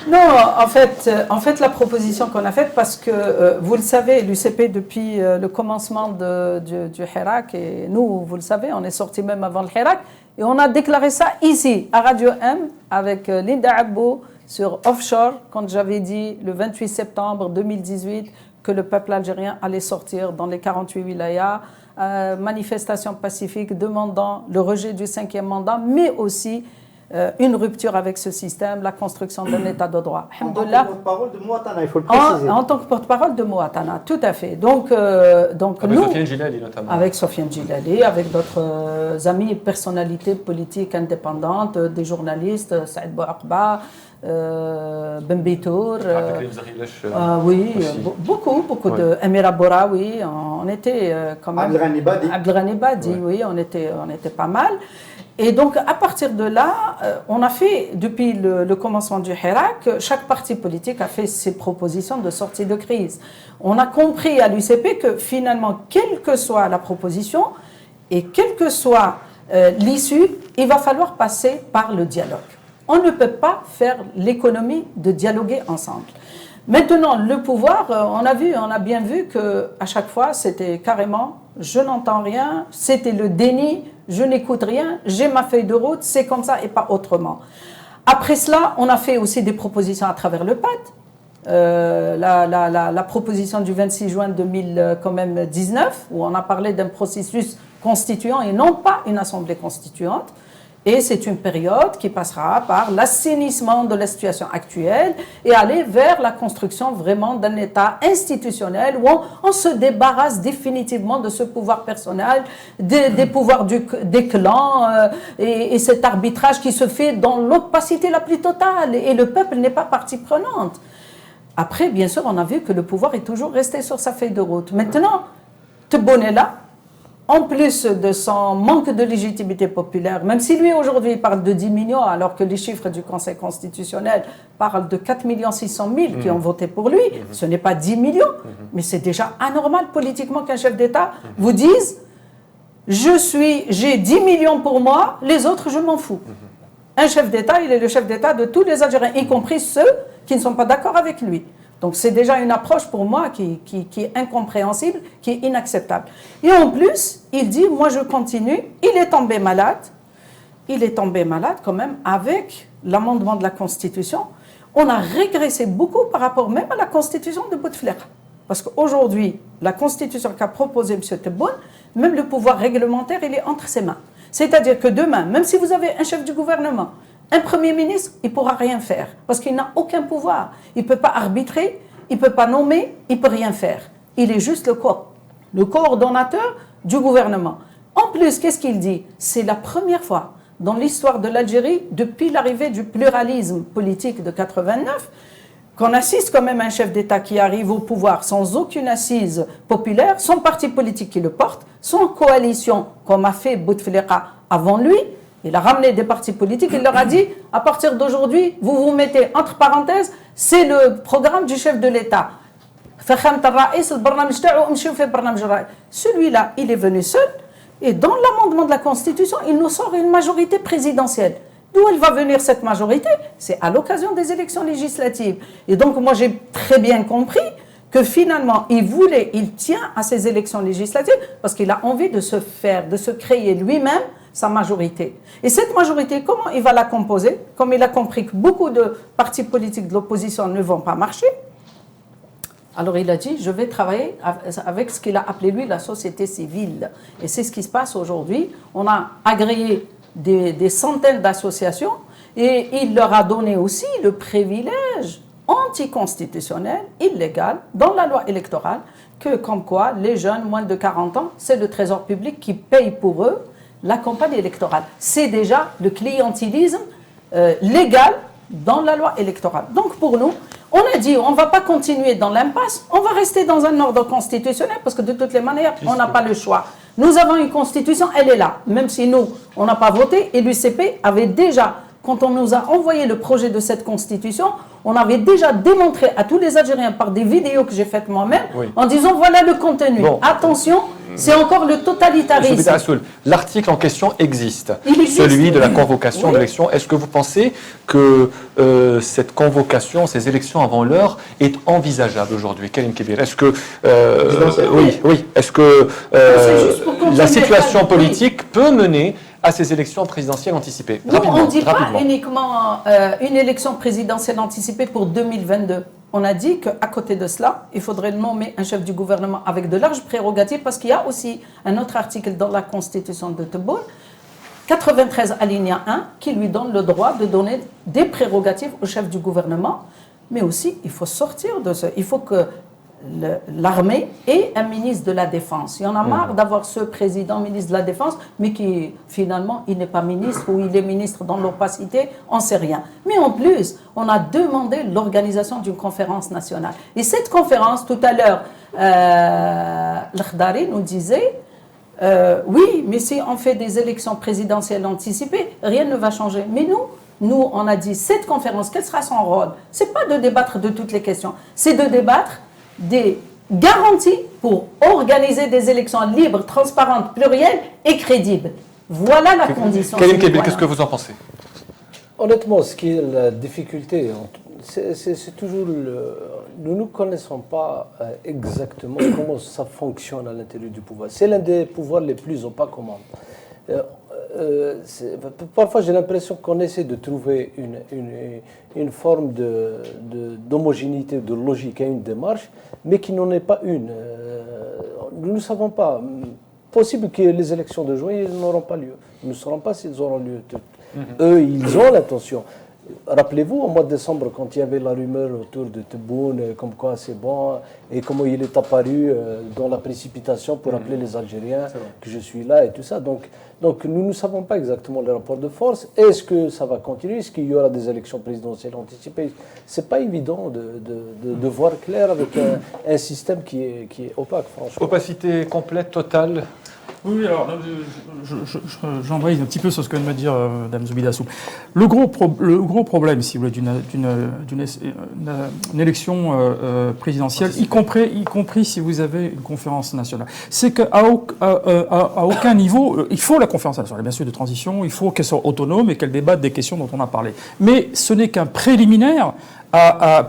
[SPEAKER 4] Non, en fait, la proposition qu'on a faite, parce que vous le savez, l'UCP depuis le commencement du Hirak, et nous, vous le savez, on est sorti même avant le Hirak, et on a déclaré ça ici, à Radio M, avec Linda Abbo, sur Offshore, quand j'avais dit le 28 septembre 2018 que le peuple algérien allait sortir dans les 48 wilayas, manifestation pacifique demandant le rejet du 5e mandat, mais aussi une rupture avec ce système, la construction d'un État de droit.
[SPEAKER 5] En tant que porte-parole de Mouatana, il faut le préciser.
[SPEAKER 4] En tant que porte-parole de Mouatana, tout à fait. Donc
[SPEAKER 3] Avec
[SPEAKER 4] nous,
[SPEAKER 3] Sofiane Gilali notamment.
[SPEAKER 4] avec Sofiane Gilali, avec d'autres amis et personnalités politiques indépendantes, des journalistes, Saïd Bouakba, Ben Bitour, oui,
[SPEAKER 3] aussi.
[SPEAKER 4] beaucoup de Emira Bouraoui, on était quand même. Abdelghani Badi, oui, on était pas mal. Et donc, à partir de là, on a fait, depuis le commencement du Hirak, chaque parti politique a fait ses propositions de sortie de crise. On a compris à l'UCP que finalement, quelle que soit la proposition et quelle que soit l'issue, il va falloir passer par le dialogue. On ne peut pas faire l'économie de dialoguer ensemble. Maintenant, le pouvoir, on a bien vu qu'à chaque fois, c'était carrément « je n'entends rien », c'était le déni, « je n'écoute rien, j'ai ma feuille de route, c'est comme ça et pas autrement ». Après cela, on a fait aussi des propositions à travers le PAD. La proposition du 26 juin 2019, où on a parlé d'un processus constituant et non pas une assemblée constituante. Et c'est une période qui passera par l'assainissement de la situation actuelle et aller vers la construction vraiment d'un État institutionnel où on se débarrasse définitivement de ce pouvoir personnel, des pouvoirs des clans et cet arbitrage qui se fait dans l'opacité la plus totale. Et le peuple n'est pas partie prenante. Après, bien sûr, on a vu que le pouvoir est toujours resté sur sa feuille de route. Maintenant, Tebboune est là. En plus de son manque de légitimité populaire, même si lui aujourd'hui parle de 10 millions, alors que les chiffres du Conseil constitutionnel parlent de 4 600 000 qui ont voté pour lui, ce n'est pas 10 millions, mais c'est déjà anormal politiquement qu'un chef d'État vous dise « j'ai 10 millions pour moi, les autres je m'en fous ». Un chef d'État, il est le chef d'État de tous les Algériens, y compris ceux qui ne sont pas d'accord avec lui. Donc c'est déjà une approche pour moi qui est incompréhensible, qui est inacceptable. Et en plus, il dit, moi je continue, il est tombé malade quand même avec l'amendement de la Constitution. On a régressé beaucoup par rapport même à la Constitution de Bouteflika. Parce qu'aujourd'hui, la Constitution qu'a proposée M. Tebboune, même le pouvoir réglementaire, il est entre ses mains. C'est-à-dire que demain, même si vous avez un chef du gouvernement, un Premier ministre, il ne pourra rien faire parce qu'il n'a aucun pouvoir. Il ne peut pas arbitrer, il ne peut pas nommer, il ne peut rien faire. Il est juste le coordonnateur du gouvernement. En plus, qu'est-ce qu'il dit? C'est la première fois dans l'histoire de l'Algérie, depuis l'arrivée du pluralisme politique de 89, qu'on assiste quand même à un chef d'État qui arrive au pouvoir sans aucune assise populaire, son parti politique qui le porte, son coalition, comme a fait Bouteflika avant lui. Il a ramené des partis politiques, il leur a dit, à partir d'aujourd'hui, vous vous mettez entre parenthèses, c'est le programme du chef de l'État. Celui-là, il est venu seul, et dans l'amendement de la Constitution, il nous sort une majorité présidentielle. D'où elle va venir cette majorité? C'est à l'occasion des élections législatives. Et donc, moi, j'ai très bien compris que finalement, il tient à ces élections législatives parce qu'il a envie de se créer lui-même sa majorité. Et cette majorité, comment il va la composer? Comme il a compris que beaucoup de partis politiques de l'opposition ne vont pas marcher, alors il a dit, je vais travailler avec ce qu'il a appelé lui la société civile. Et c'est ce qui se passe aujourd'hui. On a agréé des centaines d'associations et il leur a donné aussi le privilège anticonstitutionnel, illégal, dans la loi électorale, que comme quoi les jeunes, moins de 40 ans, c'est le trésor public qui paye pour eux la campagne électorale. C'est déjà le clientélisme légal dans la loi électorale. Donc pour nous, on a dit, on ne va pas continuer dans l'impasse, on va rester dans un ordre constitutionnel parce que de toutes les manières, on n'a pas le choix. Nous avons une constitution, elle est là. Même si nous, on n'a pas voté, et l'UCP avait déjà, quand on nous a envoyé le projet de cette constitution, on avait déjà démontré à tous les Algériens par des vidéos que j'ai faites moi-même, en disant voilà le contenu. Bon. Attention, c'est encore le totalitarisme.
[SPEAKER 3] L'article en question existe, celui de la convocation d'élections. Est-ce que vous pensez que cette convocation, ces élections avant l'heure, est envisageable aujourd'hui? Karim Kébir, est-ce que est-ce que la situation politique peut mener à ces élections présidentielles anticipées?
[SPEAKER 4] On ne dit pas uniquement une élection présidentielle anticipée pour 2022. On a dit qu'à côté de cela, il faudrait nommer un chef du gouvernement avec de larges prérogatives parce qu'il y a aussi un autre article dans la Constitution de Tebboune 93 alinéa 1 qui lui donne le droit de donner des prérogatives au chef du gouvernement, mais aussi il faut sortir de ce... Il faut que l'armée ait un ministre de la Défense. Il y en a marre d'avoir ce président ministre de la Défense, mais qui finalement il n'est pas ministre ou il est ministre dans l'opacité, on ne sait rien. Mais en plus, on a demandé l'organisation d'une conférence nationale. Et cette conférence, tout à l'heure, L'Khdari nous disait oui, mais si on fait des élections présidentielles anticipées, rien ne va changer. Mais nous, on a dit, cette conférence, quel sera son rôle? Ce n'est pas de débattre de toutes les questions, c'est de débattre des garanties pour organiser des élections libres, transparentes, plurielles et crédibles. Voilà la condition.
[SPEAKER 3] Karim Kébé, qu'est-ce que vous en pensez?
[SPEAKER 6] Honnêtement, ce qui est la difficulté, c'est toujours nous ne connaissons pas exactement comment ça fonctionne à l'intérieur du pouvoir. C'est l'un des pouvoirs les plus opaques au monde. Parfois, j'ai l'impression qu'on essaie de trouver une forme d'homogénéité, de logique à une démarche, mais qui n'en est pas une. Nous ne savons pas. Possible que les élections de juin n'auront pas lieu. Nous ne saurons pas s'ils auront lieu. Eux, ils ont l'intention. Rappelez-vous, au mois de décembre, quand il y avait la rumeur autour de Tebboune, comme quoi c'est bon, et comment il est apparu dans la précipitation pour appeler les Algériens que je suis là et tout ça. Donc nous ne savons pas exactement le rapport de force. Est-ce que ça va continuer? Est-ce qu'il y aura des élections présidentielles anticipées? C'est pas évident de voir clair avec un système qui est opaque, franchement.
[SPEAKER 3] Opacité complète, totale.
[SPEAKER 7] Oui, alors j'embraye un petit peu sur ce que vient de me dire Mme Zoubidassou. Le gros problème, si vous voulez, d'une élection présidentielle, y compris si vous avez une conférence nationale, c'est qu'à aucun niveau, il faut la conférence nationale, bien sûr, de transition, il faut qu'elle soit autonome et qu'elle débatte des questions dont on a parlé. Mais ce n'est qu'un préliminaire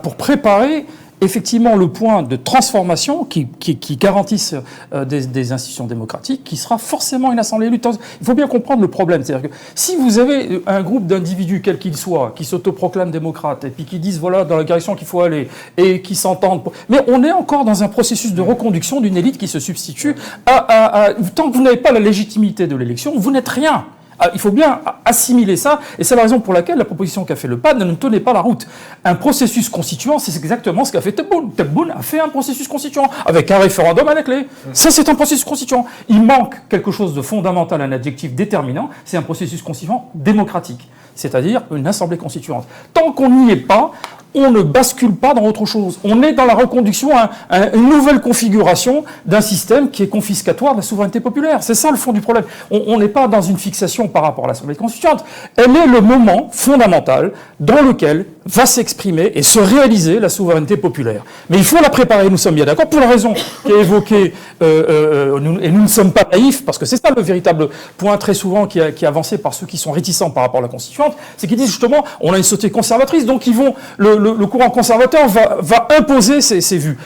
[SPEAKER 7] pour préparer effectivement le point de transformation qui garantisse des institutions démocratiques, qui sera forcément une assemblée élue. Il faut bien comprendre le problème. C'est-à-dire que si vous avez un groupe d'individus, quel qu'il soit, qui s'autoproclament démocrates et puis qui disent voilà dans la direction qu'il faut aller et qui s'entendent... Mais on est encore dans un processus de reconduction d'une élite qui se substitue tant que vous n'avez pas la légitimité de l'élection, vous n'êtes rien. Il faut bien assimiler ça, et c'est la raison pour laquelle la proposition qu'a fait le PAD ne tenait pas la route. Un processus constituant, c'est exactement ce qu'a fait Tebboune. Tebboune a fait un processus constituant, avec un référendum à la clé. Ça, c'est un processus constituant. Il manque quelque chose de fondamental, un adjectif déterminant, c'est un processus constituant démocratique, c'est-à-dire une assemblée constituante. Tant qu'on n'y est pas, on ne bascule pas dans autre chose. On est dans la reconduction à une nouvelle configuration d'un système qui est confiscatoire de la souveraineté populaire. C'est ça le fond du problème. On n'est pas dans une fixation par rapport à l'Assemblée constituante. Elle est le moment fondamental dans lequel va s'exprimer et se réaliser la souveraineté populaire. Mais il faut la préparer, nous sommes bien d'accord, pour la raison qui est évoquée, et nous ne sommes pas naïfs, parce que c'est ça le véritable point très souvent qui est avancé par ceux qui sont réticents par rapport à la constituante, c'est qu'ils disent justement, on a une société conservatrice, donc ils vont... Le courant conservateur va imposer ses vues.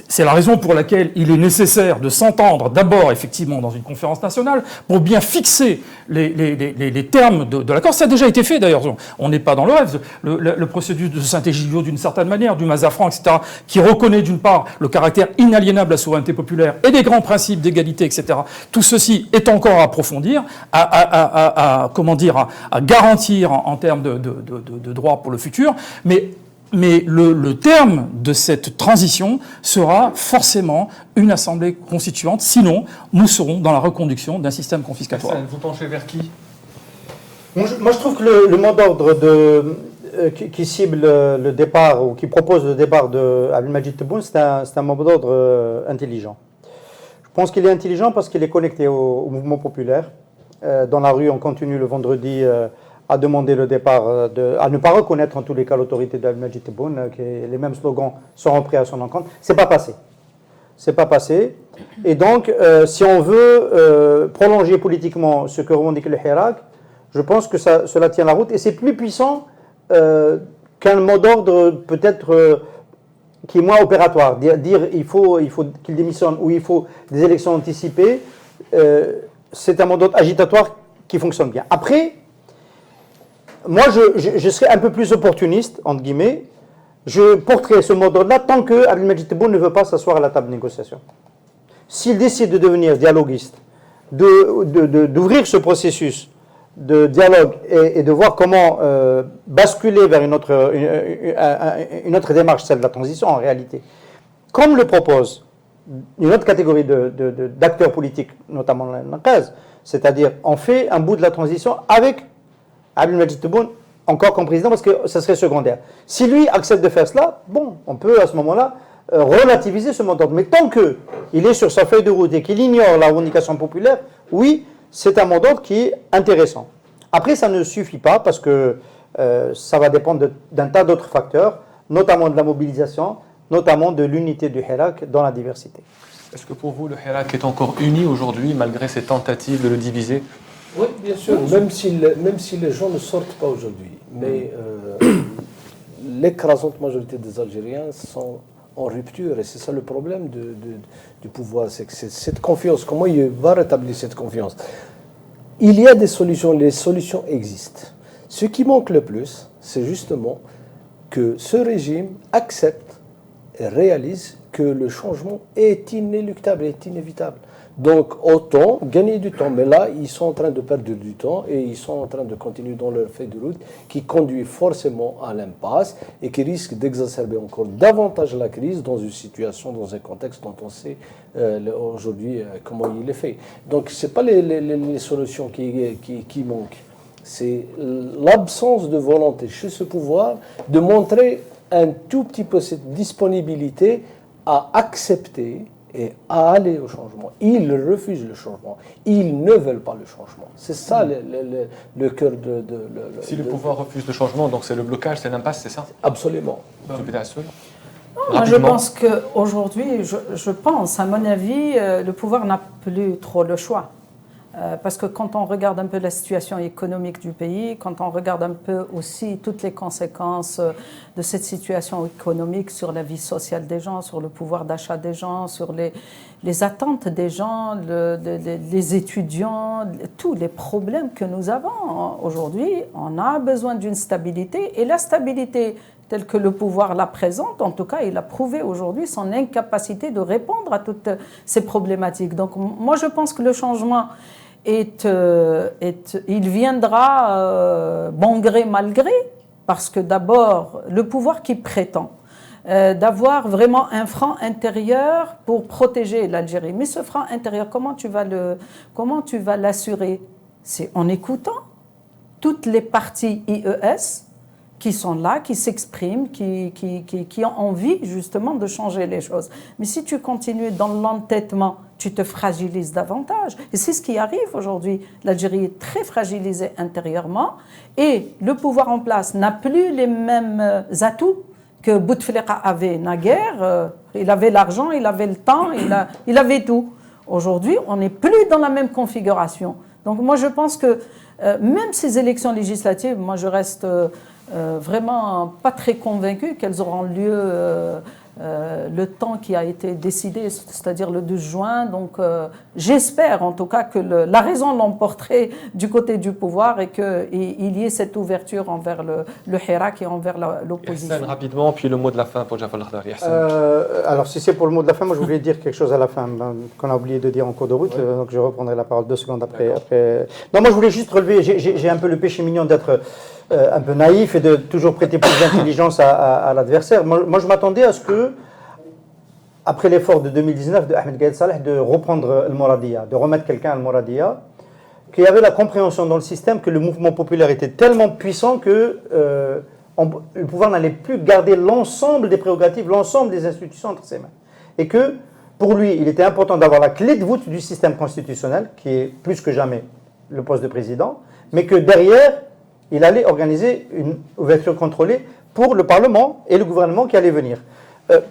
[SPEAKER 7] C'est la raison pour laquelle il est nécessaire de s'entendre d'abord, effectivement, dans une conférence nationale, pour bien fixer les termes de l'accord. Ça a déjà été fait, d'ailleurs. On n'est pas dans le rêve. Le procédure de Saint-Égidio, d'une certaine manière, du Mazafran, etc., qui reconnaît, d'une part, le caractère inaliénable de la souveraineté populaire et des grands principes d'égalité, etc. Tout ceci est encore à approfondir, à garantir en termes de droits pour le futur, mais le terme de cette transition sera forcément une assemblée constituante, sinon nous serons dans la reconduction d'un système confiscatoire.
[SPEAKER 3] Vous penchez vers qui?
[SPEAKER 5] Moi, je trouve que le mot d'ordre qui cible le départ ou qui propose le départ de Abdelmadjid Tebboune, c'est un mot d'ordre intelligent. Je pense qu'il est intelligent parce qu'il est connecté au mouvement populaire. Dans la rue, on continue le vendredi à demander le départ, à ne pas reconnaître en tous les cas l'autorité d'Abdelmadjid Tebboune, les mêmes slogans seront pris à son encontre. C'est pas passé. C'est pas passé. Et donc, si on veut prolonger politiquement ce que revendique le Hirak, je pense que cela tient la route. Et c'est plus puissant qu'un mot d'ordre peut-être qui est moins opératoire. Dire il faut qu'il démissionne ou il faut des élections anticipées, c'est un mot d'ordre agitatoire qui fonctionne bien. Après, moi, je serais un peu plus opportuniste, entre guillemets. Je porterai ce mot d'ordre-là tant que Abdelmadjid Tebboune ne veut pas s'asseoir à la table de négociation. S'il décide de devenir dialoguiste, d'ouvrir ce processus de dialogue et de voir comment basculer vers une autre démarche, celle de la transition en réalité, comme le propose une autre catégorie d'acteurs politiques, notamment l'Anqaz, c'est-à-dire on fait un bout de la transition avec Abdelmadjid Tebboune encore comme président parce que ça serait secondaire. Si lui accepte de faire cela, bon, on peut à ce moment-là relativiser ce mot d'ordre. Mais tant qu'il est sur sa feuille de route et qu'il ignore la revendication populaire, oui, c'est un mot d'ordre qui est intéressant. Après, ça ne suffit pas parce que ça va dépendre d'un tas d'autres facteurs, notamment de la mobilisation, notamment de l'unité du Hirak dans la diversité.
[SPEAKER 3] Est-ce que pour vous, le Hirak est encore uni aujourd'hui, malgré ces tentatives de le diviser?
[SPEAKER 6] Oui, bien sûr, même si les gens ne sortent pas aujourd'hui. Mais l'écrasante majorité des Algériens sont en rupture. Et c'est ça le problème du pouvoir. C'est que cette confiance, comment il va rétablir cette confiance? Il y a des solutions, les solutions existent. Ce qui manque le plus, c'est justement que ce régime accepte et réalise que le changement est inéluctable, est inévitable. Donc autant gagner du temps, mais là ils sont en train de perdre du temps et ils sont en train de continuer dans leur feuille de route qui conduit forcément à l'impasse et qui risque d'exacerber encore davantage la crise dans une situation, dans un contexte dont on sait aujourd'hui comment il est fait. Donc ce n'est pas les solutions qui manquent, c'est l'absence de volonté chez ce pouvoir de montrer un tout petit peu cette disponibilité à accepter et à aller au changement. Ils refusent le changement. Ils ne veulent pas le changement. C'est ça le cœur de...
[SPEAKER 3] Si le pouvoir refuse le changement, donc c'est le blocage, c'est l'impasse, c'est ça?
[SPEAKER 6] Absolument.
[SPEAKER 4] Moi, je pense qu'aujourd'hui, je pense, à mon avis, le pouvoir n'a plus trop le choix. Parce que quand on regarde un peu la situation économique du pays, quand on regarde un peu aussi toutes les conséquences de cette situation économique sur la vie sociale des gens, sur le pouvoir d'achat des gens, sur les attentes des gens, les étudiants, tous les problèmes que nous avons aujourd'hui, on a besoin d'une stabilité. Et la stabilité telle que le pouvoir la présente, en tout cas, il a prouvé aujourd'hui son incapacité de répondre à toutes ces problématiques. Donc moi, je pense que le changement il viendra bon gré, mal gré, parce que d'abord, le pouvoir qui prétend d'avoir vraiment un franc intérieur pour protéger l'Algérie. Mais ce franc intérieur, comment tu vas l'assurer? C'est en écoutant toutes les parties IES qui sont là, qui s'expriment, qui ont envie justement de changer les choses. Mais si tu continues dans l'entêtement, tu te fragilises davantage. Et c'est ce qui arrive aujourd'hui. L'Algérie est très fragilisée intérieurement et le pouvoir en place n'a plus les mêmes atouts que Bouteflika avait naguère. Il avait l'argent, il avait le temps, il avait tout. Aujourd'hui, on n'est plus dans la même configuration. Donc moi, je pense que même ces élections législatives, moi, je reste vraiment pas très convaincue qu'elles auront lieu le temps qui a été décidé, c'est-à-dire le 12 juin. Donc j'espère en tout cas que la raison l'emporterait du côté du pouvoir et qu'il y ait cette ouverture envers le Hirak et envers l'opposition.
[SPEAKER 3] Ihsan, rapidement, puis le mot de la fin pour Jafar Lakhdari.
[SPEAKER 5] Alors si c'est pour le mot de la fin, moi je voulais dire quelque chose à la fin qu'on a oublié de dire en cours de route, donc je reprendrai la parole 2 secondes après. Non, moi je voulais juste relever, j'ai un peu le péché mignon d'être un peu naïf et de toujours prêter plus d'intelligence à l'adversaire. Moi, je m'attendais à ce que, après l'effort de 2019 de Ahmed Gaïd Saleh de reprendre le Mouradia, de remettre quelqu'un à le Mouradia, qu'il y avait la compréhension dans le système que le mouvement populaire était tellement puissant que le pouvoir n'allait plus garder l'ensemble des prérogatives, l'ensemble des institutions entre ses mains. Et que, pour lui, il était important d'avoir la clé de voûte du système constitutionnel, qui est plus que jamais le poste de président, mais que derrière, il allait organiser une ouverture contrôlée pour le Parlement et le gouvernement qui allait venir.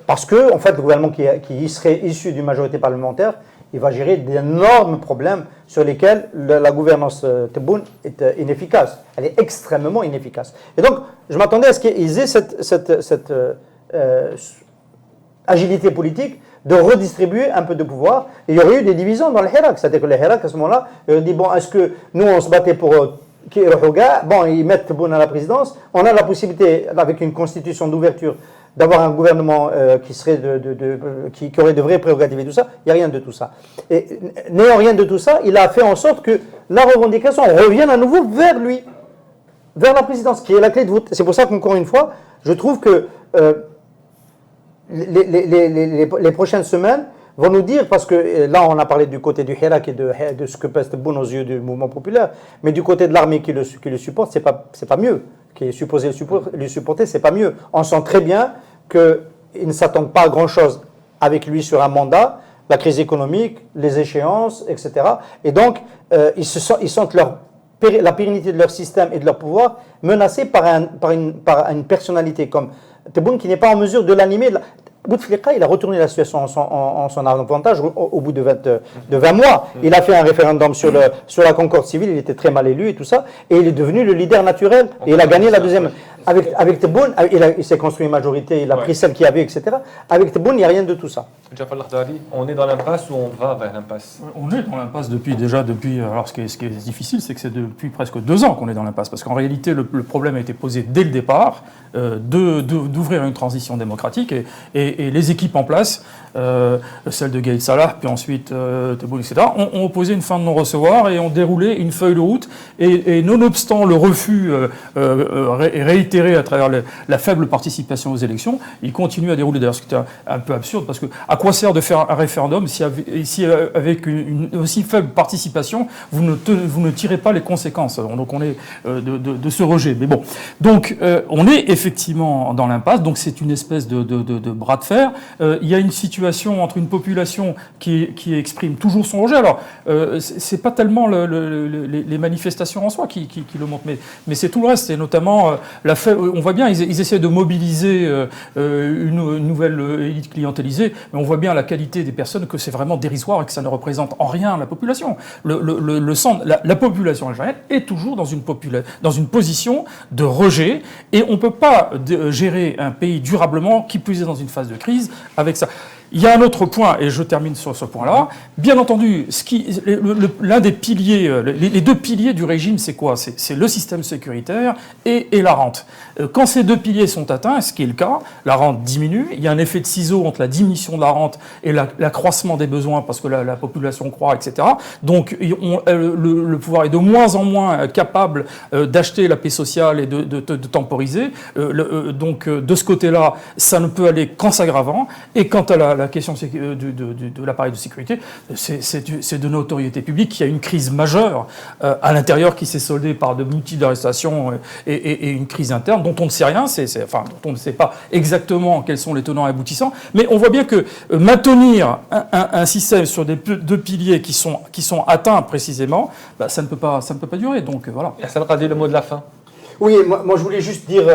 [SPEAKER 5] Parce que, en fait, le gouvernement qui serait issu d'une majorité parlementaire, il va gérer d'énormes problèmes sur lesquels la gouvernance Tebboune est inefficace. Elle est extrêmement inefficace. Et donc, je m'attendais à ce qu'ils aient cette agilité politique de redistribuer un peu de pouvoir. Et il y aurait eu des divisions dans le Hirak. C'est-à-dire que le Hirak, à ce moment-là, il aurait dit, bon, est-ce que nous, on se battait pour... bon, ils mettent Tebboune à la présidence. On a la possibilité, avec une constitution d'ouverture, d'avoir un gouvernement qui aurait de vraies prérogatives et tout ça. Il n'y a rien de tout ça. Et n'ayant rien de tout ça, il a fait en sorte que la revendication revienne à nouveau vers lui, vers la présidence, qui est la clé de vote. C'est pour ça qu'encore une fois, je trouve que les prochaines semaines vont nous dire, parce que là on a parlé du côté du Hirak et de ce que pèse Tebboune aux yeux du mouvement populaire, mais du côté de l'armée qui le supporte, c'est pas mieux, qui est supposé le supporter, c'est pas mieux. On sent très bien qu'ils ne s'attendent pas à grand chose avec lui sur un mandat, la crise économique, les échéances, etc. Et donc ils sentent la pérennité de leur système et de leur pouvoir menacée par une personnalité comme Tebboune qui n'est pas en mesure de l'animer. Bouteflika, il a retourné la situation en son avantage au bout de 20 mois. Il a fait un référendum sur la concorde civile, il était très mal élu et tout ça, et il est devenu le leader naturel, et il a gagné la deuxième. Avec Tebboune, il s'est construit une majorité, il a pris celle qu'il y avait, etc. Avec Tebboune, il n'y a rien de tout ça.
[SPEAKER 3] Jafar Lakhdari, on est dans l'impasse ou on va vers l'impasse?
[SPEAKER 7] On est dans l'impasse depuis. Alors, ce qui est difficile, c'est que c'est depuis presque 2 ans qu'on est dans l'impasse. Parce qu'en réalité, le problème a été posé dès le départ d'ouvrir une transition démocratique et les équipes en place, celle de Gaïd Salah, puis ensuite Tebboune, etc., ont opposé une fin de non-recevoir et ont déroulé une feuille de route. Et nonobstant le refus réitéré à travers la faible participation aux élections, ils continuent à dérouler. D'ailleurs, ce qui était un peu absurde, parce que à quoi sert de faire un référendum si avec une aussi faible participation, vous ne tirez pas les conséquences. Donc on est de ce rejet. Mais bon, donc on est effectivement dans l'impasse. Donc c'est une espèce de bras de fer. Il y a une situation entre une population qui exprime toujours son rejet. Alors c'est pas tellement les manifestations en soi qui le montrent, mais c'est tout le reste. Et notamment on voit bien, ils essaient de mobiliser une nouvelle élite clientélisée, mais on voit bien la qualité des personnes que c'est vraiment dérisoire et que ça ne représente en rien la population. La population algérienne est toujours dans une position de rejet, et on ne peut pas gérer un pays durablement, qui plus est dans une phase de crise, avec ça. Il y a un autre point, et je termine sur ce point-là. Bien entendu, l'un des piliers, les 2 piliers du régime, c'est quoi? C'est le système sécuritaire et la rente. Quand ces 2 piliers sont atteints, ce qui est le cas, la rente diminue. Il y a un effet de ciseau entre la diminution de la rente et l'accroissement des besoins, parce que la population croît, etc. Donc le pouvoir est de moins en moins capable d'acheter la paix sociale et de temporiser. Donc de ce côté-là, ça ne peut aller qu'en s'aggravant. Et quant à la question de l'appareil de sécurité, c'est de notoriété publique qu'il y a une crise majeure à l'intérieur qui s'est soldée par de multiples arrestations et une crise interne dont on ne sait rien, dont on ne sait pas exactement quels sont les tenants et aboutissants, mais on voit bien que maintenir un système sur des 2 piliers qui sont atteints précisément, ça ne peut pas durer. Donc voilà.
[SPEAKER 3] Hassan Qadi, le mot de la fin.
[SPEAKER 5] Oui, moi je voulais juste dire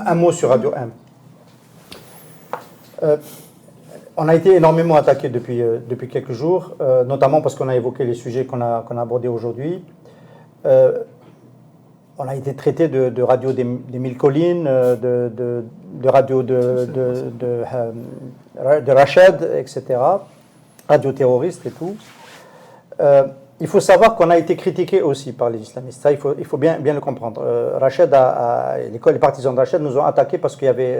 [SPEAKER 5] un mot sur Radio M. On a été énormément attaqué depuis quelques jours, notamment parce qu'on a évoqué les sujets qu'on a abordés aujourd'hui. On a été traité de radio des 1000 collines, de radio de Rachid, etc., radio terroriste et tout. Il faut savoir qu'on a été critiqué aussi par les islamistes. Ça, il faut bien le comprendre. Rachid les partisans de Rachid nous ont attaqués parce qu'il y avait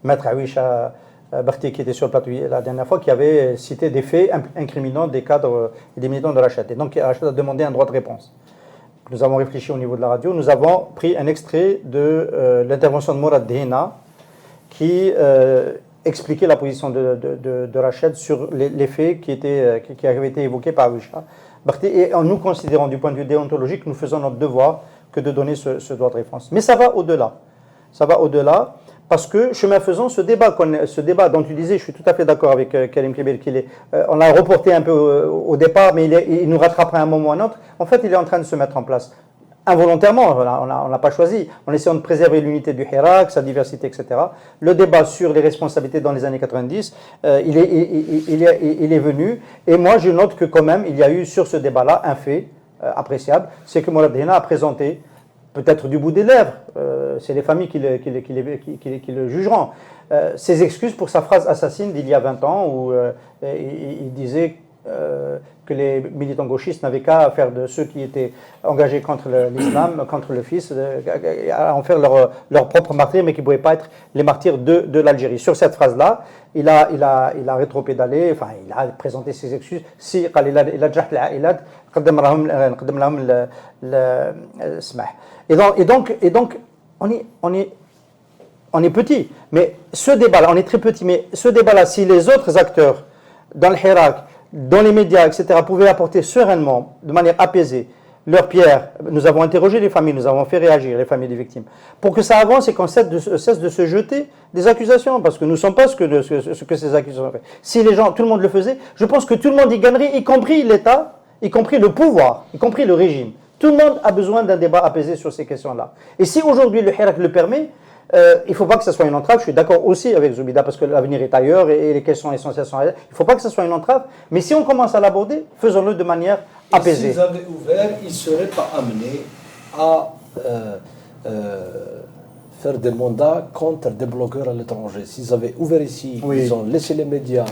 [SPEAKER 5] Maître Awisha Barti, qui était sur le plateau la dernière fois, qui avait cité des faits incriminant des cadres et des militants de Rachid. Et donc Rachid a demandé un droit de réponse. Nous avons réfléchi au niveau de la radio. Nous avons pris un extrait de l'intervention de Mourad Dehena qui expliquait la position de Rachid sur les faits qui avaient été évoqués par Awisha Barti. Et en nous considérant du point de vue déontologique, nous faisons notre devoir que de donner ce droit de réponse. Mais ça va au-delà. Ça va au-delà. Parce que, chemin faisant, ce débat dont tu disais, je suis tout à fait d'accord avec Karim Kébir, on l'a reporté un peu au départ, mais il nous rattrapera à un moment ou à un autre. En fait, il est en train de se mettre en place. Involontairement, on l'a pas choisi. En essayant de préserver l'unité du Hirak, sa diversité, etc. Le débat sur les responsabilités dans les années 90, il est venu. Et moi, je note que quand même, il y a eu sur ce débat-là un fait appréciable, c'est que Mourad Dehena a présenté, peut-être du bout des lèvres, c'est les familles qui le jugeront, ses excuses pour sa phrase assassine d'il y a 20 ans où il disait que les militants gauchistes n'avaient qu'à faire de ceux qui étaient engagés contre l'islam, contre le fils, à en faire leur propre martyr, mais qui ne pouvaient pas être les martyrs de l'Algérie. Sur cette phrase-là, il a rétropédalé, enfin, il a présenté ses excuses. Si, et donc, on est petit, mais ce débat-là, on est très petit, mais ce débat-là, si les autres acteurs dans le Hirak, dans les médias, etc., pouvaient apporter sereinement, de manière apaisée, leur pierre, nous avons interrogé les familles, nous avons fait réagir les familles des victimes, pour que ça avance et qu'on cesse de se jeter des accusations, parce que nous ne sommes pas ce que ces accusations ont fait. Si les gens, tout le monde le faisait, je pense que tout le monde y gagnerait, y compris l'État, y compris le pouvoir, y compris le régime. Tout le monde a besoin d'un débat apaisé sur ces questions-là. Et si aujourd'hui le Hirak le permet, il ne faut pas que ce soit une entrave. Je suis d'accord aussi avec Zoubida parce que l'avenir est ailleurs et les questions essentielles sont ailleurs. Il ne faut pas que ce soit une entrave. Mais si on commence à l'aborder, faisons-le de manière apaisée.
[SPEAKER 6] S'ils avaient ouvert, ils ne seraient pas amenés à faire des mandats contre des blogueurs à l'étranger. S'ils avaient ouvert ici, ils ont laissé les médias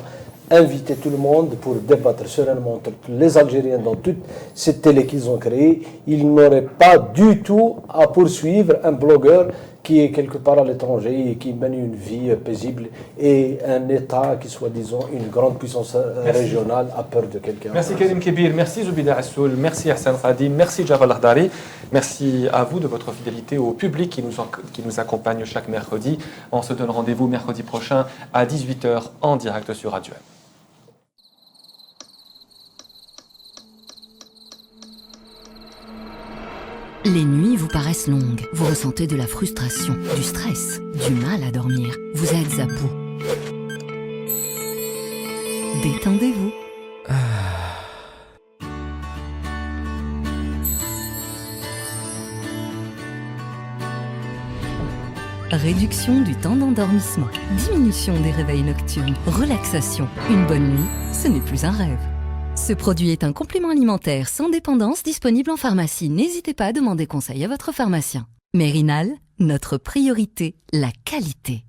[SPEAKER 6] inviter tout le monde pour débattre sereinement entre les Algériens dans toutes ces télés qu'ils ont créées. Ils n'auraient pas du tout à poursuivre un blogueur qui est quelque part à l'étranger et qui mène une vie paisible et un État qui soit, disons, une grande puissance régionale a peur de quelqu'un.
[SPEAKER 3] Merci Karim Kebir, merci Zoubida Assoul, merci Hassan Khadim, merci Jabal Akhdari. Merci à vous de votre fidélité au public qui nous accompagne chaque mercredi. On se donne rendez-vous mercredi prochain à 18h en direct sur Radio M.
[SPEAKER 1] Les nuits vous paraissent longues, vous ressentez de la frustration, du stress, du mal à dormir, vous êtes à bout. Détendez-vous. Réduction du temps d'endormissement, diminution des réveils nocturnes, relaxation. Une bonne nuit, ce n'est plus un rêve. Ce produit est un complément alimentaire sans dépendance disponible en pharmacie. N'hésitez pas à demander conseil à votre pharmacien. Mérinal, notre priorité, la qualité.